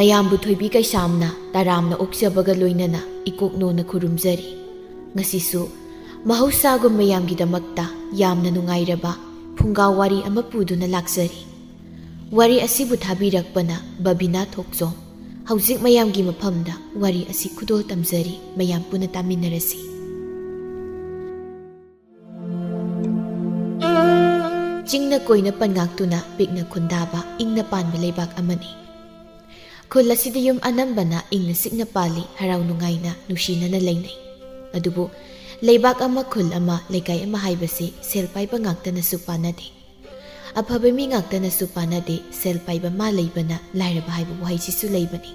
ꯃꯌꯥꯝꯕꯨ ꯊꯣꯏꯕꯤ ꯀꯩꯁꯥꯝꯅ ꯇꯔꯥꯝꯅ ꯑꯣꯛꯆꯕꯒ ꯂꯣꯏꯅꯅ ꯏꯀꯣꯛꯅꯣꯅ ꯈꯨꯔꯨꯝꯖꯔꯤ꯫ ꯉꯁꯤꯁꯨ ꯃꯍꯧꯁꯥꯒꯨꯝ ꯃꯌꯥꯝꯒꯤꯗꯃꯛꯇ ꯌꯥꯝꯅ ꯅꯨꯡꯉꯥꯏꯔꯕ ꯐꯨꯡꯒꯥ ꯋꯥꯔꯤ ꯑꯃ ꯄꯨꯗꯨꯅ ꯂꯥꯛꯆꯔꯤ꯫ ꯋꯥꯔꯤ ꯑꯁꯤꯕꯨ ꯊꯥꯕꯤꯔꯛꯄꯅ ꯕꯕꯤꯅꯥ ꯊꯣꯛꯆꯣꯝ꯫ ꯍꯧꯖꯤꯛ ꯃꯌꯥꯝꯒꯤ ꯃꯐꯝꯗ ꯋꯥꯔꯤ ꯑꯁꯤ ꯈꯨꯗꯣꯜ ꯇꯝꯖꯔꯤ, ꯃꯌꯥꯝ ꯄꯨꯟꯅ ꯇꯥꯃꯤꯟꯅꯔꯁꯤ꯫ ꯆꯤꯡꯅ ꯀꯣꯏꯅ ꯄꯟꯉꯥꯛꯇꯨꯅ ꯄꯤꯛꯅ ꯈꯨꯟꯗꯥꯕ ꯏꯪꯅ ꯄꯥꯟꯕ ꯂꯩꯕꯥꯛ ꯑꯃꯅꯤ꯫ ꯈꯨꯜ ꯑꯁꯤꯗ ꯌꯨꯝ ꯑꯅꯝꯕꯅ ꯏꯪꯅ ꯆꯤꯛꯅ ꯄꯥꯜꯂꯤ, ꯍꯔꯥꯎ ꯅꯨꯡꯉꯥꯏꯅ ꯅꯨꯡꯁꯤꯅꯅ ꯂꯩꯅꯩ꯫ ꯑꯗꯨꯕꯨ ꯂꯩꯕꯥꯛ ꯑꯃ, ꯈꯨꯜ ꯑꯃ, ꯂꯩꯀꯥꯏ ꯑꯃ ꯍꯥꯏꯕꯁꯤ ꯁꯦꯜ ꯄꯥꯏꯕ ꯉꯥꯛꯇꯅꯁꯨ ꯄꯥꯟꯅꯗꯦ, ꯑꯐꯕ ꯃꯤ ꯉꯥꯛꯇꯅꯁꯨ ꯄꯥꯟꯅꯗꯦ, ꯁꯦꯜ ꯄꯥꯏꯕ ꯃꯥ ꯂꯩꯕꯅ ꯂꯥꯏꯔꯕ ꯍꯥꯏꯕ ꯋꯥꯍꯩꯁꯤꯁꯨ ꯂꯩꯕꯅꯤ꯫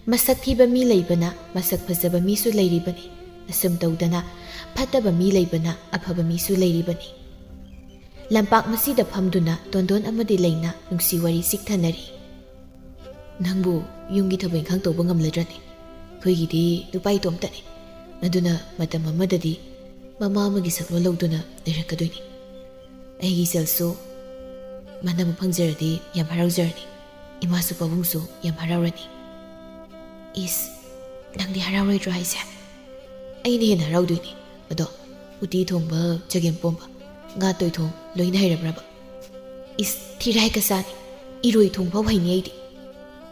ꯃꯁꯛ ꯊꯤꯕ ꯃꯤ ꯂꯩꯕꯅ ꯃꯁꯛ ꯐꯖꯕ ꯃꯤꯁꯨ ꯂꯩꯔꯤꯕꯅꯤ, ꯑꯁꯨꯝ ꯇꯧꯗꯅ ꯐꯠꯇꯕ ꯃꯤ ꯂꯩꯕꯅ ꯑꯐꯕ ꯃꯤꯁꯨ ꯂꯩꯔꯤꯕꯅꯤ꯫ ꯂꯝꯄꯥꯛ ꯃꯁꯤꯗ ꯐꯝꯗꯨꯅ ꯇꯣꯟꯗꯣꯟ ꯑꯃꯗꯤ ꯂꯩꯅ ꯅꯨꯡꯁꯤ ꯋꯥꯔꯤ ꯆꯤꯛꯊꯅꯔꯤ꯫ ꯅꯪꯕꯨ ꯌꯨꯝꯒꯤ ꯊꯕꯛ ꯏꯪꯈꯥꯡ ꯇꯧꯕ ꯉꯝꯂꯗ꯭ꯔꯅꯦ? ꯑꯩꯈꯣꯏꯒꯤꯗꯤ ꯅꯨꯄꯥ ꯏꯇꯣꯝꯇꯅꯤ, ꯑꯗꯨꯅ ꯃꯇꯝ ꯑꯃꯗꯗꯤ ꯃꯃꯥ ꯑꯃꯒꯤ ꯁꯛꯂꯣꯟ ꯂꯧꯗꯨꯅ ꯂꯩꯔꯛꯀꯗꯣꯏꯅꯤ꯫ ꯑꯩꯒꯤ ꯏꯆꯜꯁꯨ ꯃꯅꯕ ꯐꯪꯖꯔꯗꯤ ꯌꯥꯝ ꯍꯔꯥꯎꯖꯔꯅꯤ, ꯏꯃꯥꯁꯨ ꯄꯥꯕꯨꯡꯁꯨ ꯌꯥꯝ ꯍꯔꯥꯎꯔꯅꯤ꯫ ꯏꯁ, ꯅꯪꯗꯤ ꯍꯔꯥꯎꯔꯣꯏꯗ꯭ꯔꯣ ꯍꯥꯏꯁꯦ? ꯑꯩꯅ ꯍꯦꯟꯅ ꯍꯔꯥꯎꯗꯣꯏꯅꯤ꯫ ꯑꯗꯣ ꯎꯇꯤ ꯊꯣꯡꯕ, ꯆꯒꯦꯝ ꯄꯣꯝꯕ, ꯉꯥ ꯇꯣꯏꯊꯣꯡ ꯂꯣꯏꯅ ꯍꯩꯔꯕ꯭ꯔꯕ? ꯏꯁ, ꯊꯤꯔꯥꯏ ꯀꯆꯥꯅꯤ, ꯏꯔꯣꯏ ꯊꯣꯡꯐꯥꯎ ꯍꯩꯅꯤ ꯑꯩꯗꯤ꯫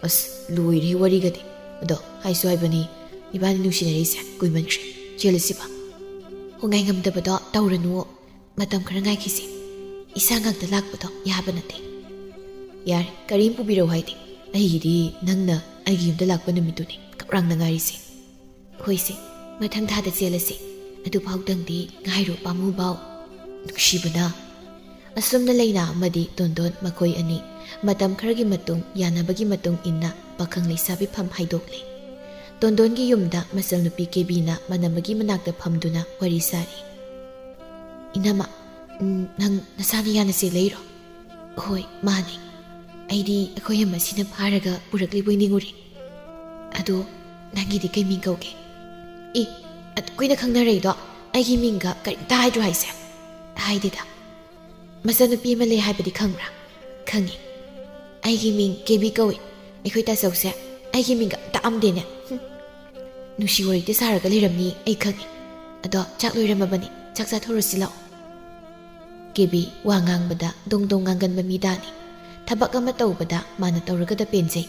ꯑꯁ, ꯂꯣꯏꯔꯦ ꯋꯥꯔꯤꯒꯗꯤ꯫ ꯑꯗꯣ ꯍꯥꯏꯁꯨ ꯍꯥꯏꯕꯅꯤ, ꯏꯕꯥꯅꯤ ꯅꯨꯡꯁꯤꯅꯔꯤꯁꯦ ꯀꯨꯏꯃꯟꯈ꯭ꯔꯦ, ꯆꯦꯜꯂꯁꯤꯕ꯫ ꯉꯥꯏ ꯉꯝꯗꯕꯗꯣ ꯇꯧꯔꯅꯨ, ꯃꯇꯝ ꯈꯔ ꯉꯥꯏꯈꯤꯁꯤ, ꯏꯁꯥ ꯉꯥꯛꯇ ꯂꯥꯛꯄꯗꯣ ꯌꯥꯕ ꯅꯠꯇꯦ꯫ ꯌꯥꯔꯦ, ꯀꯔꯤꯝ ꯄꯨꯕꯤꯔꯛꯎ ꯍꯥꯏꯗꯦ, ꯑꯩꯒꯤꯗꯤ ꯅꯪꯅ ꯑꯩꯒꯤ ꯌꯨꯝꯗ ꯂꯥꯛꯄ ꯅꯨꯃꯤꯠꯇꯨꯅꯤ ꯀꯞꯔꯥꯡꯅ ꯉꯥꯏꯔꯤꯁꯦ꯫ ꯍꯣꯏꯁꯦ, ꯃꯊꯪ ꯊꯥꯗ ꯆꯦꯜꯂꯁꯤ, ꯑꯗꯨꯐꯥꯎꯗꯪꯗꯤ ꯉꯥꯏꯔꯣ ꯄꯥꯝꯃꯨꯕꯥꯎ, ꯅꯨꯡꯁꯤꯕꯅ꯫ ꯑꯁꯨꯝꯅ ꯂꯩꯅꯥ ꯑꯃꯗꯤ ꯇꯣꯟꯗꯣꯟ ꯃꯈꯣꯏ ꯑꯅꯤ ꯃꯇꯝ ꯈꯔꯒꯤ ꯃꯇꯨꯡ ꯌꯥꯅꯕꯒꯤ ꯃꯇꯨꯡ ꯏꯟꯅ ꯄꯥꯈꯪ ꯂꯩꯁꯥꯕꯤ ꯐꯝ ꯍꯥꯏꯗꯣꯛꯂꯦ꯫ ꯇꯣꯟꯗꯣꯟꯒꯤ ꯌꯨꯝꯗ ꯃꯆꯜꯅꯨꯄꯤ ꯀꯦꯕꯤꯅ ꯃꯅꯝꯃꯒꯤ ꯃꯅꯥꯛꯇ ꯐꯝꯗꯨꯅ ꯋꯥꯔꯤ ꯁꯥꯔꯤ꯫ ꯏꯅꯝꯃ, ꯅꯪ ꯅꯁꯥꯅ ꯌꯥꯅ ꯆꯦꯜꯂꯛꯏꯔꯣ? ꯍꯣꯏ ꯃꯥꯅꯤ, ꯑꯩꯗꯤ ꯑꯩꯈꯣꯏ ꯑꯃꯁꯤꯅ ꯐꯥꯔꯒ ꯄꯨꯔꯛꯂꯤꯕꯣꯏ ꯅꯤꯡꯉꯨꯔꯦ꯫ ꯑꯗꯣ ꯅꯪꯒꯤꯗꯤ ꯀꯩ ꯃꯤꯡ ꯀꯧꯒꯦ? ꯏ, ꯑꯩꯈꯣꯏꯅ ꯈꯪꯅꯔꯛꯏꯗꯣ ꯑꯩꯒꯤ ꯃꯤꯡꯒ ꯀꯔꯤꯝꯇ ꯍꯥꯏꯗ꯭ꯔꯣ ꯍꯥꯏꯁꯦ? ꯍꯥꯏꯗꯦꯗ꯫ ꯃꯆꯥꯅꯨꯄꯤ ꯑꯃ ꯂꯩ ꯍꯥꯏꯕꯗꯤ ꯈꯪꯕ꯭ꯔꯥ? ꯈꯪꯉꯤ, ꯑꯩꯒꯤ ꯃꯤꯡ ꯀꯦꯕꯤ ꯀꯧꯏ꯫ ꯑꯩꯈꯣꯏ ꯇꯥꯆꯧꯁꯦ ꯑꯩꯒꯤ ꯃꯤꯡꯒ ꯇꯥꯛꯑꯝꯗꯦꯅꯦ꯫ ꯅꯨꯡꯁꯤ ꯋꯥꯔꯤꯗ ꯁꯥꯔꯒ ꯂꯩꯔꯝꯅꯤ ꯑꯩ ꯈꯪꯉꯤ꯫ ꯑꯗꯣ ꯆꯥꯛ ꯂꯣꯏꯔꯝꯃꯕꯅꯤ, ꯆꯥꯛ ꯆꯥꯊꯣꯔꯁꯤ ꯂꯥꯛꯑꯣ꯫ ꯀꯦꯕꯤ ꯋꯥ ꯉꯥꯡꯕꯗ ꯗꯣꯡ ꯗꯣꯡ ꯉꯥꯡꯒꯟꯕ ꯃꯤꯗꯥꯅꯤ꯫ ꯊꯕꯛ ꯑꯃ ꯇꯧꯕꯗ ꯃꯥꯅ ꯇꯧꯔꯒꯗ ꯄꯦꯟꯖꯩ,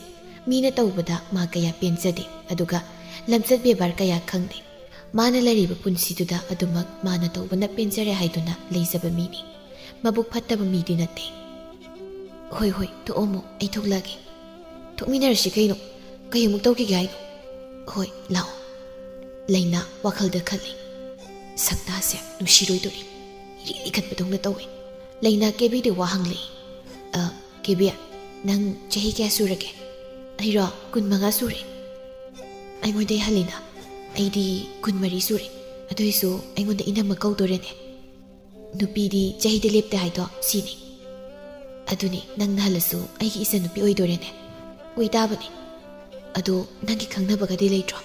ꯃꯤꯅ ꯇꯧꯕꯗ ꯃꯥ ꯀꯌꯥ ꯄꯦꯟꯖꯗꯦ, ꯑꯗꯨꯒ ꯂꯝꯆꯠ ꯕꯦꯕꯥꯔ ꯀꯌꯥ ꯈꯪꯗꯦ꯫ ꯃꯥꯅ ꯂꯩꯔꯤꯕ ꯄꯨꯟꯁꯤꯗꯨꯗ ꯑꯗꯨꯃꯛ ꯃꯥꯅ ꯇꯧꯕꯅ ꯄꯦꯟꯖꯔꯦ ꯍꯥꯏꯗꯨꯅ ꯂꯩꯖꯕ ꯃꯤꯅꯤ, ꯃꯕꯨꯛ ꯐꯠꯇꯕ ꯃꯤꯗꯤ ꯅꯠꯇꯦ꯫ ꯍꯣꯏ ꯍꯣꯏ, ꯊꯣꯛꯑꯝꯃꯣ, ꯑꯩ ꯊꯣꯛꯂꯛꯑꯒꯦ꯫ ꯊꯣꯛꯃꯤꯟꯅꯔꯁꯤ ꯀꯩꯅꯣ, ꯀꯩ ꯑꯃꯨꯛ ꯇꯧꯈꯤꯒꯦ ꯍꯥꯏꯅꯣ? ꯍꯣꯏ ꯂꯥꯛꯑꯣ꯫ ꯂꯩꯅꯥ ꯋꯥꯈꯜꯗ ꯈꯜꯂꯤ꯫ ꯁꯛꯇꯥꯁꯦ ꯅꯨꯡꯁꯤꯔꯣꯏꯗꯣꯔꯤ, ꯏꯔꯤ ꯈꯠꯄꯗꯧꯅ ꯇꯧꯏ꯫ ꯂꯩꯅꯥ ꯀꯦꯕꯤꯗ ꯋꯥ ꯍꯪꯂꯛꯏ꯫ ꯀꯦꯕꯤ, ꯅꯪ ꯆꯍꯤ ꯀꯌꯥ ꯁꯨꯔꯒꯦ? ꯑꯩꯔꯣ 25 ꯁꯨꯔꯦ꯫ ꯑꯩꯉꯣꯟꯗꯩ ꯍꯜꯂꯤꯅ, ꯑꯩꯗꯤ 24 ꯁꯨꯔꯦ꯫ ꯑꯗꯨꯏꯁꯨ ꯑꯩꯉꯣꯟꯗ ꯏꯅꯝꯃ ꯀꯧꯗꯣꯔꯦꯅꯦ꯫ ꯅꯨꯄꯤꯗꯤ ꯆꯍꯤꯗ ꯂꯦꯞꯇꯦ ꯍꯥꯏꯗꯣ ꯁꯤꯅꯤ꯫ ꯑꯗꯨꯅꯤ, ꯅꯪꯅ ꯍꯜꯂꯁꯨ ꯑꯩꯒꯤ ꯏꯆꯟꯅꯨꯄꯤ ꯑꯣꯏꯗꯣꯔꯦꯅꯦ꯫ ꯑꯣꯏꯇꯥꯕꯅꯤ꯫ ꯑꯗꯣ ꯅꯪꯒꯤ ꯈꯪꯅꯕꯒꯗꯤ ꯂꯩꯇ꯭ꯔꯣ?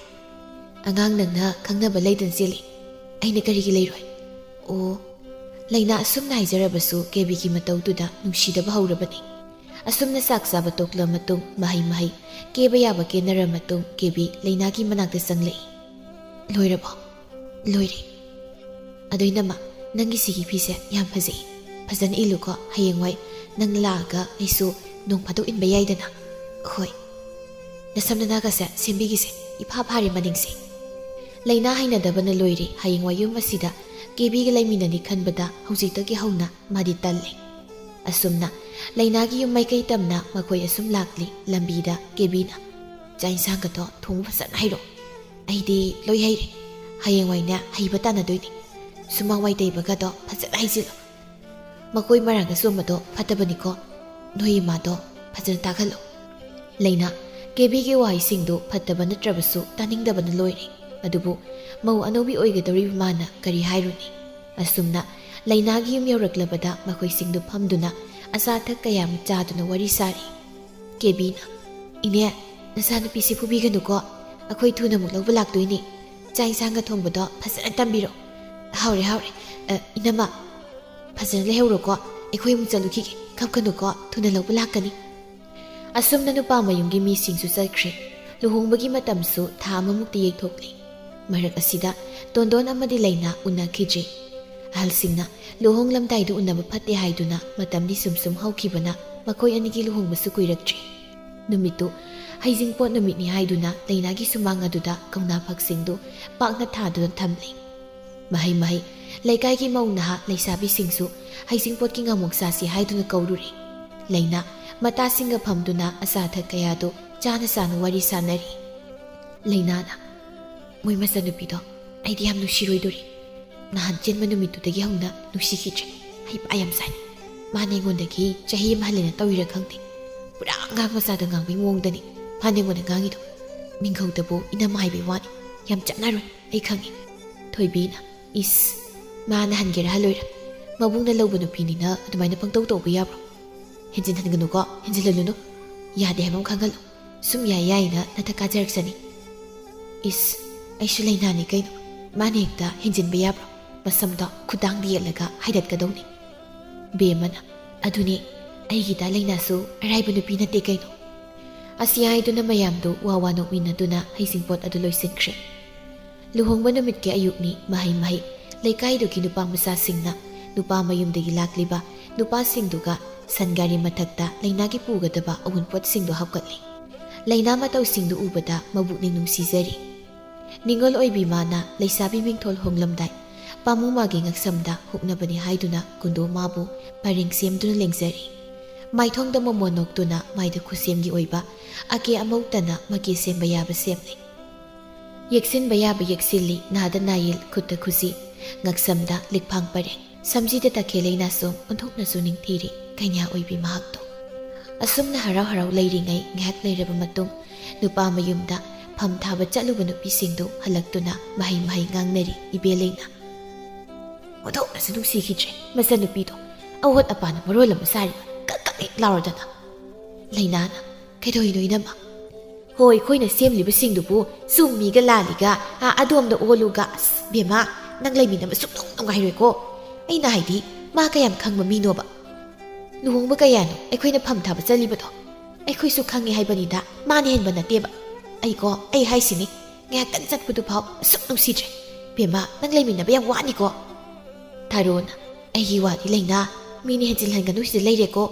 ꯑꯉꯥꯡ ꯅꯪꯅ ꯈꯪꯅꯕ ꯂꯩꯗꯅ ꯆꯦꯜꯂꯤ, ꯑꯩꯅ ꯀꯔꯤꯒꯤ ꯂꯩꯔꯣꯏ? ꯑꯣ, ꯂꯩꯅꯥ ꯑꯁꯨꯝꯅ ꯍꯥꯏꯖꯔꯕꯁꯨ ꯀꯦꯕꯤꯒꯤ ꯃꯇꯧꯗꯨꯗ ꯅꯨꯡꯁꯤꯗꯕ ꯍꯧꯔꯕꯅꯤ꯫ ꯑꯁꯨꯝꯅ ꯆꯥꯛ ꯆꯥꯕ ꯇꯣꯛꯂ ꯃꯇꯨꯡ ꯃꯍꯩ ꯀꯦꯕ ꯌꯥꯕ ꯀꯦꯅꯔ ꯃꯇꯨꯡ ꯀꯦꯕꯤ ꯂꯩꯅꯥꯒꯤ ꯃꯅꯥꯛꯇ ꯆꯪꯂꯛꯏ꯫ ꯂꯣꯏꯔꯕꯣ? ꯂꯣꯏꯔꯦ꯫ ꯑꯗꯣ ꯏꯅꯝꯃ, ꯅꯪꯒꯤ ꯁꯤꯒꯤ ꯐꯤꯁꯦ ꯌꯥꯝ ꯐꯖꯩ, ꯐꯖꯅ ꯏꯜꯂꯨꯀꯣ, ꯍꯌꯦꯡꯋꯥꯏ ꯅꯪ ꯂꯥꯛꯑꯒ ꯑꯩꯁꯨ ꯅꯣꯡ ꯐꯥꯗꯣꯛ ꯏꯟꯕ ꯌꯥꯏꯗꯅ꯫ ꯍꯣꯏ꯫ ꯅꯁꯝ ꯅꯅꯥꯒꯁꯦ ꯁꯦꯝꯕꯤꯒꯤꯁꯦ, ꯏꯐꯥ ꯐꯥꯔꯦ ꯃꯅꯤꯡꯁꯦ꯫ ꯂꯩꯅꯥ ꯍꯩꯅꯗꯕꯅ ꯂꯣꯏꯔꯦ ꯍꯌꯦꯡꯋꯥꯏ ꯌꯨꯝ ꯑꯁꯤꯗ ꯀꯦꯕꯤꯒ ꯂꯩꯃꯤꯟꯅꯅꯤ ꯈꯟꯕꯗ ꯍꯧꯖꯤꯛꯇꯒꯤ ꯍꯧꯅ ꯃꯥꯗꯤ ꯇꯜꯂꯦ꯫ ꯑꯁꯨꯝꯅ ꯂꯩꯅꯥꯒꯤ ꯌꯨꯝ ꯃꯥꯏꯀꯩ ꯇꯝꯅ ꯃꯈꯣꯏ ꯑꯁꯨꯝ ꯂꯥꯛꯂꯤ꯫ ꯂꯝꯕꯤꯗ ꯀꯦꯕꯤꯅ, ꯆꯥꯛ ꯏꯟꯁꯥꯡꯒꯗꯣ ꯊꯣꯡꯕ ꯐꯖꯅ ꯍꯩꯔꯣ, ꯑꯩꯗꯤ ꯂꯣꯏ ꯍꯩꯔꯦ, ꯍꯌꯦꯡꯋꯥꯏꯅꯦ ꯍꯩꯕ ꯇꯥꯟꯅꯗꯣꯏꯅꯤ꯫ ꯁꯨꯃꯥꯡ ꯋꯥꯏ ꯇꯩꯕꯒꯗꯣ ꯐꯖꯅ ꯍꯩꯖꯤꯜꯂꯣ, ꯃꯈꯣꯏ ꯃꯔꯥꯡꯒ ꯆꯣꯡꯕꯗꯣ ꯐꯠꯇꯕꯅꯤꯀꯣ, ꯅꯣꯏ ꯏꯃꯥꯗꯣ ꯐꯖꯅ ꯇꯥꯛꯍꯜꯂꯣ꯫ ꯂꯩꯅꯥ ꯀꯦꯕꯤꯒꯤ ꯋꯥꯍꯩꯁꯤꯡꯗꯨ ꯐꯠꯇꯕ ꯅꯠꯇ꯭ꯔꯕꯁꯨ ꯇꯥꯅꯤꯡꯗꯕꯅ ꯂꯣꯏꯔꯦ꯫ ꯑꯗꯨꯕꯨ ꯃꯧ ꯑꯅꯧꯕꯤ ꯑꯣꯏꯒꯗꯧꯔꯤꯕ ꯃꯥꯅ ꯀꯔꯤ ꯍꯥꯏꯔꯨꯅꯤ? ꯑꯁꯨꯝꯅ ꯂꯩꯅꯥꯒꯤ ꯌꯨꯝ ꯌꯧꯔꯛꯂꯕꯗ ꯃꯈꯣꯏꯁꯤꯡꯗꯨ ꯐꯝꯗꯨꯅ ꯑꯆꯥ ꯑꯊꯛ ꯀꯌꯥꯝ ꯆꯥꯗꯨꯅ ꯋꯥꯔꯤ ꯁꯥꯔꯤ꯫ ꯀꯦꯕꯤꯅ, ꯏꯅꯦ, ꯅꯆꯥꯅꯨꯄꯤꯁꯤ ꯐꯨꯕꯤꯒꯅꯨꯀꯣ, ꯑꯩꯈꯣꯏ ꯊꯨꯅ ꯑꯃꯨꯛ ꯂꯧꯕ ꯂꯥꯛꯇꯣꯏꯅꯤ꯫ ꯆꯥꯛ ꯏꯟꯁꯥꯡꯒ ꯊꯣꯡꯕꯗꯣ ꯐꯖꯅ ꯇꯝꯕꯤꯔꯣ꯫ ꯍꯥꯎꯔꯦ ꯍꯥꯎꯔꯦ꯫ ꯏꯅꯝꯃ, ꯐꯖꯅ ꯂꯩꯍꯧꯔꯣꯀꯣ, ꯑꯩꯈꯣꯏ ꯑꯃꯨꯛ ꯆꯠꯂꯨꯈꯤꯒꯦ, ꯀꯞꯀꯅꯨꯀꯣ, ꯊꯨꯅ ꯂꯧꯕ ꯂꯥꯛꯀꯅꯤ꯫ ꯑꯁꯨꯝꯅ ꯅꯨꯄꯥ ꯃꯌꯨꯝꯒꯤ ꯃꯤꯁꯤꯡꯁꯨ ꯆꯠꯈ꯭ꯔꯦ꯫ ꯂꯨꯍꯣꯡꯕꯒꯤ ꯃꯇꯝꯁꯨ ꯊꯥ ꯑꯃꯃꯨꯛꯇꯤ ꯌꯩꯊꯣꯛꯂꯤ꯫ ꯃꯔꯛ ꯑꯁꯤꯗ ꯇꯣꯟꯗꯣꯟ ꯑꯃꯗꯤ ꯂꯩꯅꯥ ꯎꯅꯈꯤꯗ꯭ꯔꯦ꯫ ꯑꯍꯜꯁꯤꯡꯅ ꯂꯨꯍꯣꯡꯂꯝꯗꯥꯏꯗ ꯎꯅꯕ ꯐꯠꯇꯦ ꯍꯥꯏꯗꯨꯅ ꯃꯇꯝꯗꯤ ꯁꯨꯝ ꯍꯧꯈꯤꯕꯅ ꯃꯈꯣꯏ ꯑꯅꯤꯒꯤ ꯂꯨꯍꯣꯡꯕꯁꯨ ꯀꯨꯏꯔꯛꯇ꯭ꯔꯤ꯫ ꯅꯨꯃꯤꯠꯇꯨ ꯍꯩꯖꯤꯡꯄꯣꯠ ꯅꯨꯃꯤꯠꯅꯤ ꯍꯥꯏꯗꯨꯅ ꯂꯩꯅꯥꯒꯤ ꯁꯨꯃꯥꯡ ꯑꯗꯨꯗ ꯀꯧꯅꯥ ꯐꯛꯁꯤꯡꯗꯨ ꯄꯥꯛꯅ ꯊꯥꯗꯨꯅ ꯊꯝꯂꯤ꯫ ꯃꯍꯩ ꯂꯩꯀꯥꯏꯒꯤ ꯃꯧ ꯅꯍꯥ ꯂꯩꯁꯥꯕꯤꯁꯤꯡꯁꯨ ꯍꯩꯖꯤꯡꯄꯣꯠꯀꯤ ꯉꯥꯃꯨꯛ ꯆꯥꯁꯤ ꯍꯥꯏꯗꯨꯅ ꯀꯧꯔꯨꯔꯤ꯫ ꯂꯩꯅꯥ ꯃꯇꯥꯁꯤꯡꯒ ꯐꯝꯗꯨꯅ ꯑꯆꯥ ꯑꯊꯛ ꯀꯌꯥꯗꯨ ꯆꯥꯅ ꯋꯥꯔꯤ ꯁꯥꯟꯅꯔꯤ꯫ ꯂꯩꯅꯥꯅ ꯃꯣꯏ ꯃꯆꯥꯅꯨꯄꯤꯗꯣ ꯑꯩꯗꯤ ꯌꯥꯝ ꯅꯨꯡꯁꯤꯔꯣꯏꯗꯣꯔꯤ꯫ ꯅꯍꯥꯟ ꯆꯦꯟꯕ ꯅꯨꯃꯤꯠꯇꯨꯗꯒꯤ ꯍꯧꯅ ꯅꯨꯡꯁꯤꯈꯤꯗ꯭ꯔꯦ꯫ ꯍꯩꯄꯥ ꯌꯥꯝ ꯁꯥꯏ꯫ ꯃꯥꯅ ꯑꯩꯉꯣꯟꯗꯒꯤ ꯆꯍꯤ ꯑꯃ ꯍꯜꯂꯦꯅ ꯇꯧꯔꯤꯔ ꯈꯪꯗꯦ꯫ ꯄꯨꯔꯥ ꯑꯉꯥꯡ ꯃꯆꯥꯗ ꯉꯥꯡꯕꯩ ꯃꯑꯣꯡꯗꯅꯤ ꯃꯥꯅ ꯑꯩꯉꯣꯟꯗ ꯉꯥꯡꯉꯤꯗꯣ꯫ ꯃꯤꯡꯈꯧꯗꯕꯨ ꯏꯅꯝꯃ ꯍꯥꯏꯕꯩ ꯋꯥꯅꯤ ꯌꯥꯝ ꯆꯠꯅꯔꯣꯏ ꯑꯩ ꯈꯪꯉꯤ꯫ ꯊꯣꯏꯕꯤꯅ ꯏꯁ ꯃꯥꯅ ꯍꯟꯒꯦꯔꯥ ꯍꯜꯂꯣꯏꯔꯥ ꯃꯕꯨꯡꯅ ꯂꯧꯕ ꯅꯨꯄꯤꯅꯤꯅ ꯑꯗꯨꯃꯥꯏꯅ ꯄꯪꯇꯧ ꯇꯧꯕ ꯌꯥꯕ꯭ꯔꯣ? ꯍꯦꯟꯖꯤꯟꯍꯟꯒꯅꯨꯀꯣ, ꯍꯦꯟꯖꯤꯜꯍꯜꯂꯨꯅꯨ꯫ ꯌꯥꯗꯦ ꯍꯥꯏꯕ ꯑꯃ ꯈꯪꯍꯜꯂꯨ꯫ ꯁꯨꯝ ꯌꯥꯏꯅ ꯅꯊꯛ ꯀꯥꯖꯔꯛꯁꯅꯤ꯫ ꯏꯁ ꯑꯩꯁꯨ ꯂꯩꯅꯥꯅꯤ ꯀꯩꯅꯣ, ꯃꯥꯅ ꯍꯦꯛꯇ ꯍꯦꯟꯖꯤꯟꯕ ꯌꯥꯕ꯭ꯔꯣ? ꯃꯁꯝꯗꯣ ꯈꯨꯗꯥꯡꯗ ꯌꯦꯠꯂꯒ ꯍꯥꯏꯗꯠꯀꯗꯧꯅꯤ꯫ ꯕꯦꯝꯃꯅ ꯑꯗꯨꯅꯦ ꯑꯩꯒꯤꯗ ꯂꯩꯅꯥꯁꯨ ꯑꯔꯥꯏꯕ ꯅꯨꯄꯤ ꯅꯠꯇꯦ ꯀꯩꯅꯣ꯫ ꯑꯁꯤ ꯍꯥꯏꯗꯨꯅ ꯃꯌꯥꯝꯗꯨ ꯋꯥ ꯅꯣꯛꯃꯤꯟꯅꯗꯨꯅ ꯍꯩꯖꯤꯡꯄꯣꯠ ꯑꯗꯨ ꯂꯣꯏꯁꯤꯟꯈ꯭ꯔꯦ꯫ ꯂꯨꯍꯣꯡꯕ ꯅꯨꯃꯤꯠꯀꯤ ꯑꯌꯨꯛꯅꯤ꯫ ꯃꯍꯩ ꯂꯩꯀꯥꯏꯗꯨꯒꯤ ꯅꯨꯄꯥ ꯃꯆꯥꯁꯤꯡꯅ ꯅꯨꯄꯥ ꯃꯌꯨꯝꯗꯒꯤ ꯂꯥꯛꯂꯤꯕ ꯅꯨꯄꯥꯁꯤꯡꯗꯨꯒ ꯁꯟꯒꯥꯔꯤ ꯃꯊꯛꯇ ꯂꯩꯅꯥꯒꯤ ꯄꯨꯒꯗꯕ ꯑꯎꯟꯄꯣꯠꯁꯤꯡꯗꯨ ꯍꯥꯞꯀꯠꯂꯤ꯫ ꯂꯩꯅꯥ ꯃꯇꯧꯁꯤꯡꯗꯨ ꯎꯕꯗ ꯃꯕꯨꯛꯅꯤꯡ ꯅꯨꯡꯁꯤꯖꯔꯤ꯫ ꯅꯤꯡꯉꯣꯜ ꯑꯣꯏꯕꯤ ꯃꯥꯅ ꯂꯩꯁꯥꯕꯤ ꯃꯤꯡꯊꯣꯜ ꯍꯣꯡꯂꯝꯗꯥꯏ ꯄꯥꯃꯨ ꯃꯥꯒꯤ ꯉꯛꯁꯝꯗ ꯍꯨꯛꯅꯕꯅꯤ ꯍꯥꯏꯗꯨꯅ ꯀꯨꯟꯗꯣ ꯃꯥꯕꯨ ꯄꯔꯦꯡ ꯁꯦꯝꯗꯨꯅ ꯂꯦꯡꯖꯔꯤ꯫ ꯃꯥꯏꯊꯣꯡꯗ ꯃꯣꯃꯣꯟ ꯅꯣꯛꯇꯨꯅ ꯃꯥꯏꯗ ꯈꯨꯠꯁꯦꯝꯒꯤ ꯑꯣꯏꯕ ꯑꯀꯦ ꯑꯃꯧꯇꯅ ꯃꯀꯦ ꯁꯦꯝꯕ ꯌꯥꯕ ꯁꯦꯝꯂꯤ꯫ ꯌꯦꯛꯁꯤꯟꯕ ꯌꯥꯕ ꯌꯦꯛꯁꯤꯜꯂꯤ꯫ ꯅꯥꯗ ꯅꯥꯌꯦꯜ, ꯈꯨꯠꯇ ꯈꯨꯖꯤ, ꯉꯛꯁꯝꯗ ꯂꯤꯛꯐꯥꯡ ꯄꯔꯦꯡ, ꯁꯝꯖꯤꯗ ꯇꯈꯦꯜ ꯂꯩꯅꯥꯁꯣꯝ ꯑꯣꯟꯊꯣꯛꯅꯁꯨ ꯅꯤꯡꯊꯤꯔꯤ ꯀꯩꯅ꯭ꯌꯥ ꯑꯣꯏꯕꯤ ꯃꯍꯥꯛꯇꯣ꯫ ꯑꯁꯨꯝꯅ ꯍꯔꯥꯎ ꯂꯩꯔꯤꯉꯩ ꯉꯥꯏꯍꯥꯛ ꯂꯩꯔꯕ ꯃꯇꯨꯡ ꯅꯨꯄꯥ ꯃꯌꯨꯝꯗ ꯐꯝ ꯊꯥꯕ ꯆꯠꯂꯨꯕ ꯅꯨꯄꯤꯁꯤꯡꯗꯨ ꯍꯜꯂꯛꯇꯨꯅ ꯃꯍꯩ ꯉꯥꯡꯅꯔꯤ꯫ ꯏꯕꯦꯜꯂꯩꯅ ꯑꯣꯟꯊꯣꯛꯅꯁꯨ ꯅꯨꯡꯁꯤꯈꯤꯗ꯭ꯔꯦ ꯃꯆꯟꯅꯨꯄꯤꯗꯣ, ꯑꯋꯣꯠ ꯑꯄꯥꯅ ꯃꯔꯣꯜ ꯑꯃ ꯁꯥꯔꯤꯕ, ꯀꯛ ꯍꯦꯛ ꯂꯥꯎꯔꯗꯅ꯫ ꯂꯩꯅꯥꯅ ꯀꯩꯗꯧꯏꯅꯣ ꯏꯅꯝꯃ? ꯍꯣꯏ ꯑꯩꯈꯣꯏꯅ ꯁꯦꯝꯂꯤꯕꯁꯤꯡꯗꯨꯕꯨ ꯆꯨꯝꯃꯤꯒ ꯂꯥꯜꯂꯤꯒ ꯑꯗꯣꯝꯗ ꯑꯣꯜꯂꯨꯒ꯫ ꯑꯁ ꯕꯦꯝꯃ ꯅꯪ ꯂꯩꯃꯤꯟꯅꯕ ꯁꯨꯛꯅꯨꯡ ꯅꯨꯡꯉꯥꯏꯔꯣꯏꯀꯣ꯫ ꯑꯩꯅ ꯍꯥꯏꯗꯤ ꯃꯥ ꯀꯌꯥꯝ ꯈꯪꯕ ꯃꯤꯅꯣꯕ? ꯂꯨꯍꯣꯡꯕ ꯀꯌꯥꯅꯣ ꯑꯩꯈꯣꯏꯅ ꯐꯝ ꯊꯥꯕ ꯆꯠꯂꯤꯕꯗꯣ? ꯑꯩꯈꯣꯏꯁꯨ ꯈꯪꯉꯦ ꯍꯥꯏꯕꯅꯤꯗ, ꯃꯥꯅ ꯍꯦꯟꯕ ꯅꯠꯇꯦꯕ꯫ ꯑꯩ ꯍꯥꯏꯁꯤꯅꯤ ꯉꯥꯏꯍꯥꯛꯇꯪ ꯆꯠꯄꯗꯨ ꯐꯥꯎ ꯑꯁꯨꯛ ꯅꯨꯡꯁꯤꯗ꯭ꯔꯦ꯫ ꯕꯦꯝꯃ ꯅꯪ ꯂꯩꯃꯤꯟꯅꯕ ꯌꯥꯝ ꯋꯥꯅꯤꯀꯣ꯫ ꯊꯥꯔꯣꯅ ꯑꯩꯒꯤ ꯋꯥꯗꯤ ꯂꯩꯅꯥ ꯃꯤꯅ ꯍꯦꯟꯖꯤꯜꯍꯟꯒꯅꯨ ꯁꯤꯗ ꯂꯩꯔꯦꯀꯣ꯫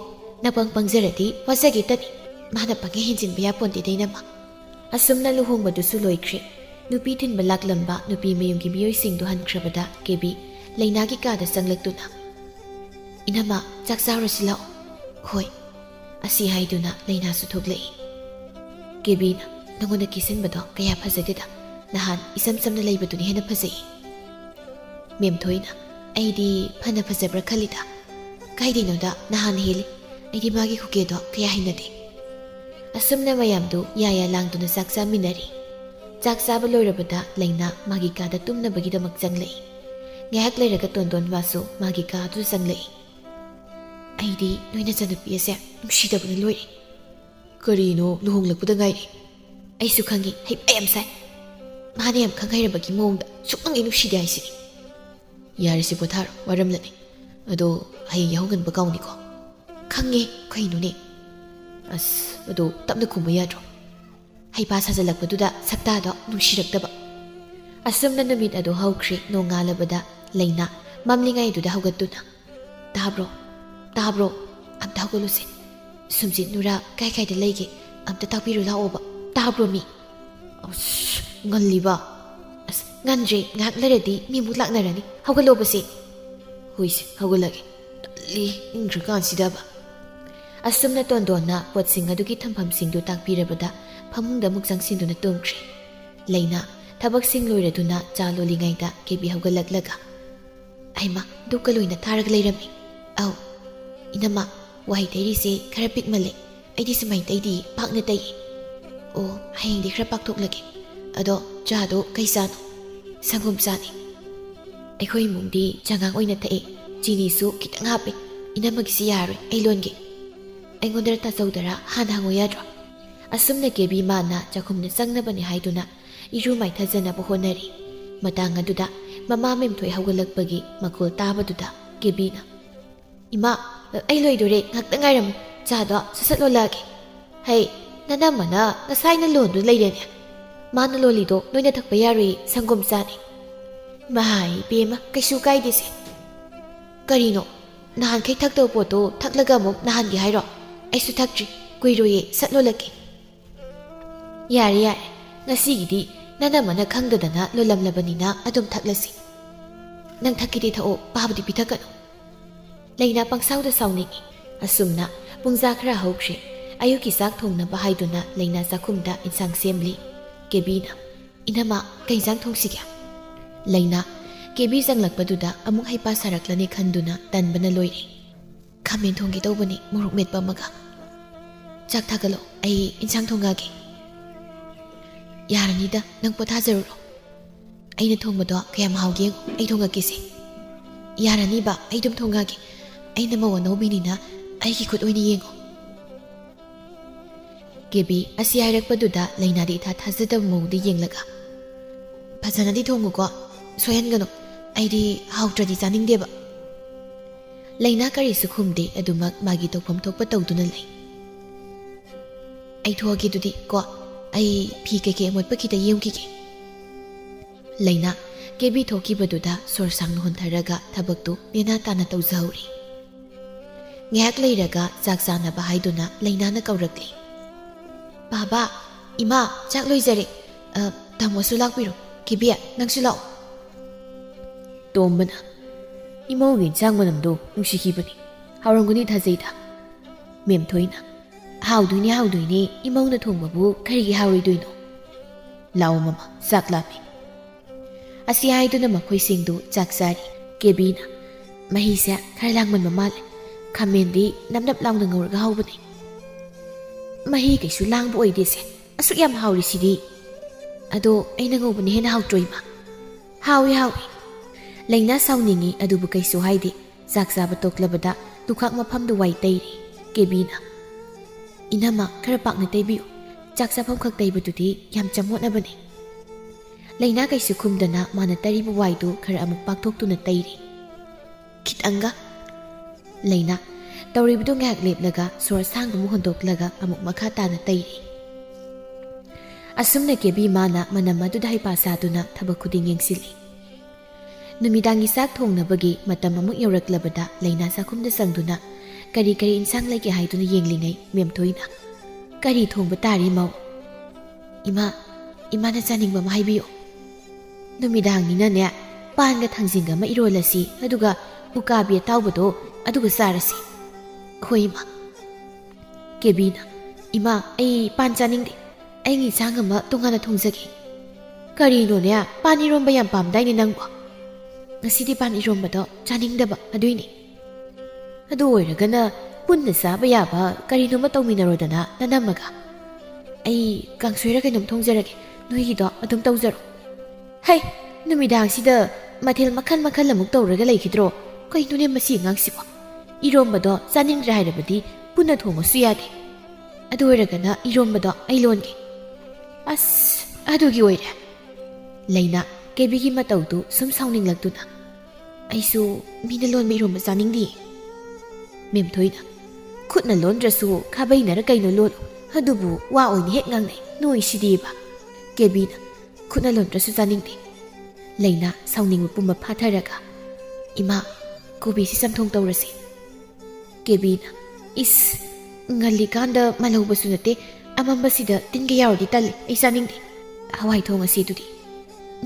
ꯅꯄꯪ ꯄꯪꯖꯔꯗꯤ ꯋꯥꯖꯒꯦꯇꯅꯤ, ꯃꯥꯅ ꯄꯪꯍꯦ ꯍꯦꯟꯖꯤꯟꯕ ꯌꯥꯄꯣꯟꯇꯦꯗ ꯏꯅꯝꯃ꯫ ꯑꯁꯨꯝꯅ ꯂꯨꯍꯣꯡꯕꯗꯨꯁꯨ ꯂꯣꯏꯈ꯭ꯔꯦ꯫ ꯅꯨꯄꯤ ꯊꯤꯟꯕ ꯂꯥꯛꯂꯝꯕ ꯅꯨꯄꯤ ꯃꯌꯨꯝꯒꯤ ꯃꯤꯑꯣꯏꯁꯤꯡꯗꯨ ꯍꯟꯈ꯭ꯔꯕꯗ ꯀꯦꯕꯤ ꯂꯩꯅꯥꯒꯤ ꯀꯥꯗ ꯆꯪꯂꯛꯇꯨꯅ ꯏꯅꯝꯃ ꯆꯥꯛ ꯆꯥꯔꯨꯔꯁꯤ ꯂꯥꯛꯑꯣ꯫ ꯍꯣꯏ ꯑꯁꯤ ꯍꯥꯏꯗꯨꯅ ꯂꯩꯅꯥꯁꯨ ꯊꯣꯛꯂꯛꯏ꯫ ꯀꯦꯕꯤꯅ ꯅꯉꯣꯟꯗ ꯀꯦꯁꯤꯟꯕꯗꯣ ꯀꯌꯥ ꯐꯖꯗꯦꯗ, ꯅꯍꯥꯟ ꯏꯁꯝ ꯁꯝꯅ ꯂꯩꯕꯗꯨꯅ ꯍꯦꯟꯅ ꯐꯖꯩ꯫ ꯃꯦꯝꯊꯣꯏꯅ ꯑꯩꯗꯤ ꯐꯅ ꯐꯖꯕ꯭ꯔꯥ ꯈꯜꯂꯤꯗ꯫ ꯀꯥꯏꯗꯩꯅꯣꯗ ꯅꯍꯥꯟ ꯍꯦꯜꯂꯤ, ꯑꯩꯗꯤ ꯃꯥꯒꯤ ꯈꯨꯀꯦꯗꯣ ꯀꯌꯥ ꯍꯩꯅꯗꯦ꯫ ꯑꯁꯨꯝꯅ ꯃꯌꯥꯝꯗꯨ ꯌꯥꯌꯥ ꯂꯥꯡꯗꯨꯅ ꯆꯥꯛ ꯆꯥꯃꯤꯟꯅꯔꯤ꯫ ꯆꯥꯛ ꯆꯥꯕ ꯂꯣꯏꯔꯕꯗ ꯂꯩꯅꯥ ꯃꯥꯒꯤ ꯀꯥꯗ ꯇꯨꯝꯅꯕꯒꯤꯗꯃꯛ ꯆꯪꯂꯛꯏ꯫ ꯉꯥꯏꯍꯥꯛ ꯂꯩꯔꯒ ꯇꯣꯟꯗꯣꯟ ꯃꯥꯁꯨ ꯃꯥꯒꯤ ꯀꯥꯗꯨ ꯆꯪꯂꯛꯏ꯫ ꯑꯩꯗꯤ ꯅꯣꯏ ꯅꯆꯟꯅꯨꯄꯤ ꯑꯁꯦ ꯅꯨꯡꯁꯤꯗꯕꯅ ꯂꯣꯏꯔꯦ꯫ ꯀꯔꯤꯅꯣ ꯂꯨꯍꯣꯡꯂꯛꯄꯗ ꯉꯥꯏꯔꯤ? ꯑꯩꯁꯨ ꯈꯪꯉꯤ ꯍꯩꯄꯥ ꯌꯥꯝ ꯁꯥꯏ꯫ ꯃꯥꯅ ꯌꯥꯝ ꯈꯪꯍꯩꯔꯕꯒꯤ ꯃꯑꯣꯡꯗ ꯁꯨꯛꯅꯨꯡ ꯅꯨꯡꯁꯤꯗꯦ ꯍꯥꯏꯁꯤꯅꯤ꯫ ꯌꯥꯔꯤꯁꯤ ꯄꯣꯊꯥꯔꯣ, ꯋꯥꯔꯝꯂꯅꯤ꯫ ꯑꯗꯣ ꯍꯌꯦꯡ ꯌꯥꯍꯧꯉꯟꯕ ꯀꯥꯎꯅꯤꯀꯣ꯫ ꯈꯪꯉꯦ ꯀꯩꯅꯣꯅꯦ꯫ ꯑꯁ ꯑꯗꯣ ꯇꯞꯅ ꯈꯨꯝꯕ ꯌꯥꯗ꯭ꯔꯣ? ꯍꯩꯄꯥ ꯁꯥꯖꯜꯂꯛꯄꯗꯨꯗ ꯁꯛꯇꯥꯗꯣ ꯅꯨꯡꯁꯤꯔꯛꯇꯕ꯫ ꯑꯁꯨꯝꯅ ꯅꯨꯃꯤꯠ ꯑꯗꯨ ꯍꯧꯈ꯭ꯔꯦ꯫ ꯅꯣꯡꯉꯥꯜꯂꯕꯗ ꯂꯩꯅꯥ ꯃꯝꯂꯤꯉꯩꯗꯨꯗ ꯍꯧꯒꯠꯇꯨꯅ ꯇꯥꯕ꯭ꯔꯣ ꯑꯝꯇ ꯍꯧꯒꯠꯂꯨꯁꯦ꯫ ꯁꯨꯝꯖꯤꯠ ꯅꯨꯔꯥ ꯀꯥꯏꯗ ꯂꯩꯒꯦ ꯑꯝꯇ ꯇꯥꯛꯄꯤꯔꯨ ꯂꯥꯛꯑꯣꯕ꯫ ꯇꯥꯕ꯭ꯔꯣ ꯃꯤ? ꯑꯁ ꯉꯜꯂꯤꯕ꯫ ꯑꯁ ꯉꯟꯗ꯭ꯔꯦ, ꯉꯥꯏꯍꯥꯛ ꯂꯩꯔꯗꯤ ꯃꯤꯃꯨꯛ ꯂꯥꯛꯅꯔꯅꯤ꯫ ꯍꯧꯒꯠꯂꯣꯕꯁꯦ꯫ ꯍꯣꯏꯁꯦ ꯍꯧꯒꯠꯂꯒꯦ, ꯇꯜꯂꯤ ꯏꯪꯈ꯭ꯔꯀꯥꯟꯁꯤꯗꯕ꯫ ꯑꯁꯨꯝꯅ ꯇꯣꯟꯗꯣꯟꯅ ꯄꯣꯠꯁꯤꯡ ꯑꯗꯨꯒꯤ ꯊꯝꯐꯝꯁꯤꯡꯗꯨ ꯇꯥꯛꯄꯤꯔꯕꯗ ꯐꯃꯨꯡꯗ ꯑꯃꯨꯛ ꯆꯪꯁꯤꯟꯗꯨꯅ ꯇꯨꯝꯈ꯭ꯔꯦ꯫ ꯂꯩꯅꯥ ꯊꯕꯛꯁꯤꯡ ꯂꯣꯏꯔꯗꯨꯅ ꯆꯥ ꯂꯣꯜꯂꯤꯉꯩꯗ ꯀꯦꯕꯤ ꯍꯧꯒꯠꯂꯛꯂꯒ ꯑꯩꯃ ꯗꯨꯛꯀ ꯂꯣꯏꯅ ꯊꯥꯔꯒ ꯂꯩꯔꯝꯃꯤ꯫ ꯑꯧ ꯏꯅꯝꯃ ꯋꯥꯍꯩ ꯇꯩꯔꯤꯁꯦ ꯈꯔ ꯄꯤꯛꯃꯜꯂꯦ, ꯑꯩꯗꯤ ꯁꯨꯃꯥꯏꯅ ꯇꯩꯗꯤ ꯄꯥꯛꯅ ꯇꯩꯏ꯫ ꯑꯣ ꯍꯌꯦꯡꯗꯤ ꯈꯔ ꯄꯥꯛꯊꯣꯛꯂꯒꯦ꯫ ꯑꯗꯣ ꯆꯥꯗꯣ ꯀꯩ ꯆꯥꯅꯣ? ꯁꯪꯒꯣꯝ ꯆꯥꯅꯤ꯫ ꯑꯩꯈꯣꯏ ꯏꯃꯨꯡꯗꯤ ꯆꯉꯥꯡ ꯑꯣꯏꯅ ꯊꯛꯑꯦ, ꯆꯤꯅꯤꯁꯨ ꯈꯤꯇꯪ ꯍꯥꯞꯄꯦ꯫ ꯏꯅꯝꯃꯒꯤꯁꯤ ꯌꯥꯔꯣꯏ, ꯑꯩ ꯂꯣꯟꯒꯦ꯫ ꯑꯩꯉꯣꯟꯗ ꯇꯥꯆꯧꯗꯔꯥ ꯍꯥꯟꯅ ꯍꯪꯉꯨ ꯌꯥꯗ꯭ꯔꯣ? ꯑꯁꯨꯝꯅ ꯀꯦꯕꯤ ꯃꯥꯅ ꯆꯥꯛꯈꯨꯝꯗ ꯆꯪꯅꯕꯅꯤ ꯍꯥꯏꯗꯨꯅ ꯏꯔꯨ ꯃꯥꯏꯊꯖꯅꯕ ꯍꯣꯠꯅꯔꯤ꯫ ꯃꯇꯥꯡ ꯑꯗꯨꯗ ꯃꯃꯥ ꯃꯦꯝꯊꯣꯏ ꯍꯧꯒꯠꯂꯛꯄꯒꯤ ꯃꯈꯣꯜ ꯇꯥꯕꯗꯨꯗ ꯀꯦꯕꯤꯅ ꯏꯃꯥ ꯑꯩ ꯂꯣꯏꯗꯣꯔꯦ, ꯉꯥꯛꯇ ꯉꯥꯏꯔꯝꯃꯨ, ꯆꯥꯗꯣ ꯁꯠ ꯂꯣꯜꯂꯛꯑꯒꯦ Hey, nanamana ngasayna londu leirene. Mana lolido noina thakpa yarui sangom chani. Mahai bema kaisu kaidese. Karino nahan kai thakto poto thaklaga muk nahan gi hairo. Aisu thakji kuiroye satlolaki. Yare yare ngasi gidi nanamana khangdadana lolamlabanina adum thaklasi. Nang thakidi thao pabdi pithakano. Leina pangsauda sauningi asumna pungza khara hokre ayuki sak thongna bahaiduna leina zakhumda insang semli kebina inama kaijang thongsiga leina kebi janglakpaduda amuk haipa saraklani khanduna tanbana loire khamen thonggi tawbani morok metpa maga chak thagalo ai insang thongage yaranida nang potha jaruro aina thongbado kayam hauge ai thongake se yarani ba ai dum thongage aina mawa nobinina aigi khut oini yengo kebi asi hairakpaduda leinadi tha thazada modi yenglaga phajana di thongu ko soyan gano aidi hautradi janing deba leina kari sukhumde adumak magi tokpham thokpa tawduna lei ai thogi dudi ko ai phi keke mot pakita yemki ke leina kebi thoki baduda sor sang hon tharaga thabaktu nena tana tawzauri ngak leiraga jaksana bahaiduna leina na kaurakli Baba, Ima, chak loizare. Tamo sulak biro. Kibia, nang sulak. Tombana. Imo ngin sang manamdo nusikibani. Hauranguni thazayda. Mem thoina. Hauduini imo na thongbabu karigi hauriduino. Lao mama, saklami. Asi haiduna makhoi singdu jaksari. Kebina. Mahisa kharlangman mamale. Kamendi namnap launa ngawraga haubani. Mahi kaisu langbu oidese asuk yam hauri sidi ado aina ngobani hena hautroima hawi leina sauningi adubu kaisu haide jaksa batoklabada dukhak mafam du wai tairi kebina inama khara pakna taibiu jaksa pham khak taibadudi yam chamotna bani leina kaisu khumdana mana taribu waidu khara amuk pakthok tairi khitanga leina Tauribido ngak lepnaga sor sangdu muhondoklaga amuk makha tana tairi asumna kebi mana manamadu dai pasaduna thabak khuding yengsili numidangi sak thongnabagi matam amuk yoraklabada leina sakhumda sangduna kari insang leke haiduna yenglingai memthoina kari thongba tari mau ima na chaningba ma haibiyo numidangi na ne panga thangjinga ma irolasi aduga ukabi tawbado aduga sarasi Hoima Kebina Ima ai pan chaningde ai ngi changama tongana thongjagi karino ne pani romba yam pamdai ni nangwa ngasidi pani romba do chaningdaba aduini adu oiragana punna saba yaba karino ma tawminarodana nanamaga ai kangsoira kainom thongjarage noigi do adum tawjaro hai numidang sida mathel makhan lamuk tawraga leikidro kainune masi ngangsiba Irombado chaningdra hairabadi punna thongosu yade adu oiragana irombado ai longe as adugi oire leina kebigi mataudu sum sauninglagtuna aisu mina lon iromba chaningdi memthoina khutna londrasu khabainara kaino lon adubu wa oini hek ngangnai noi sidiba kebina khutna londrasu chaningdi leina sauningbu pumba phatharaga ima kobi si samthong tawrasi Kebina is ngalikanda malaubasu nate amambasida tinga yaudi tal isaning hawai thonga sidudi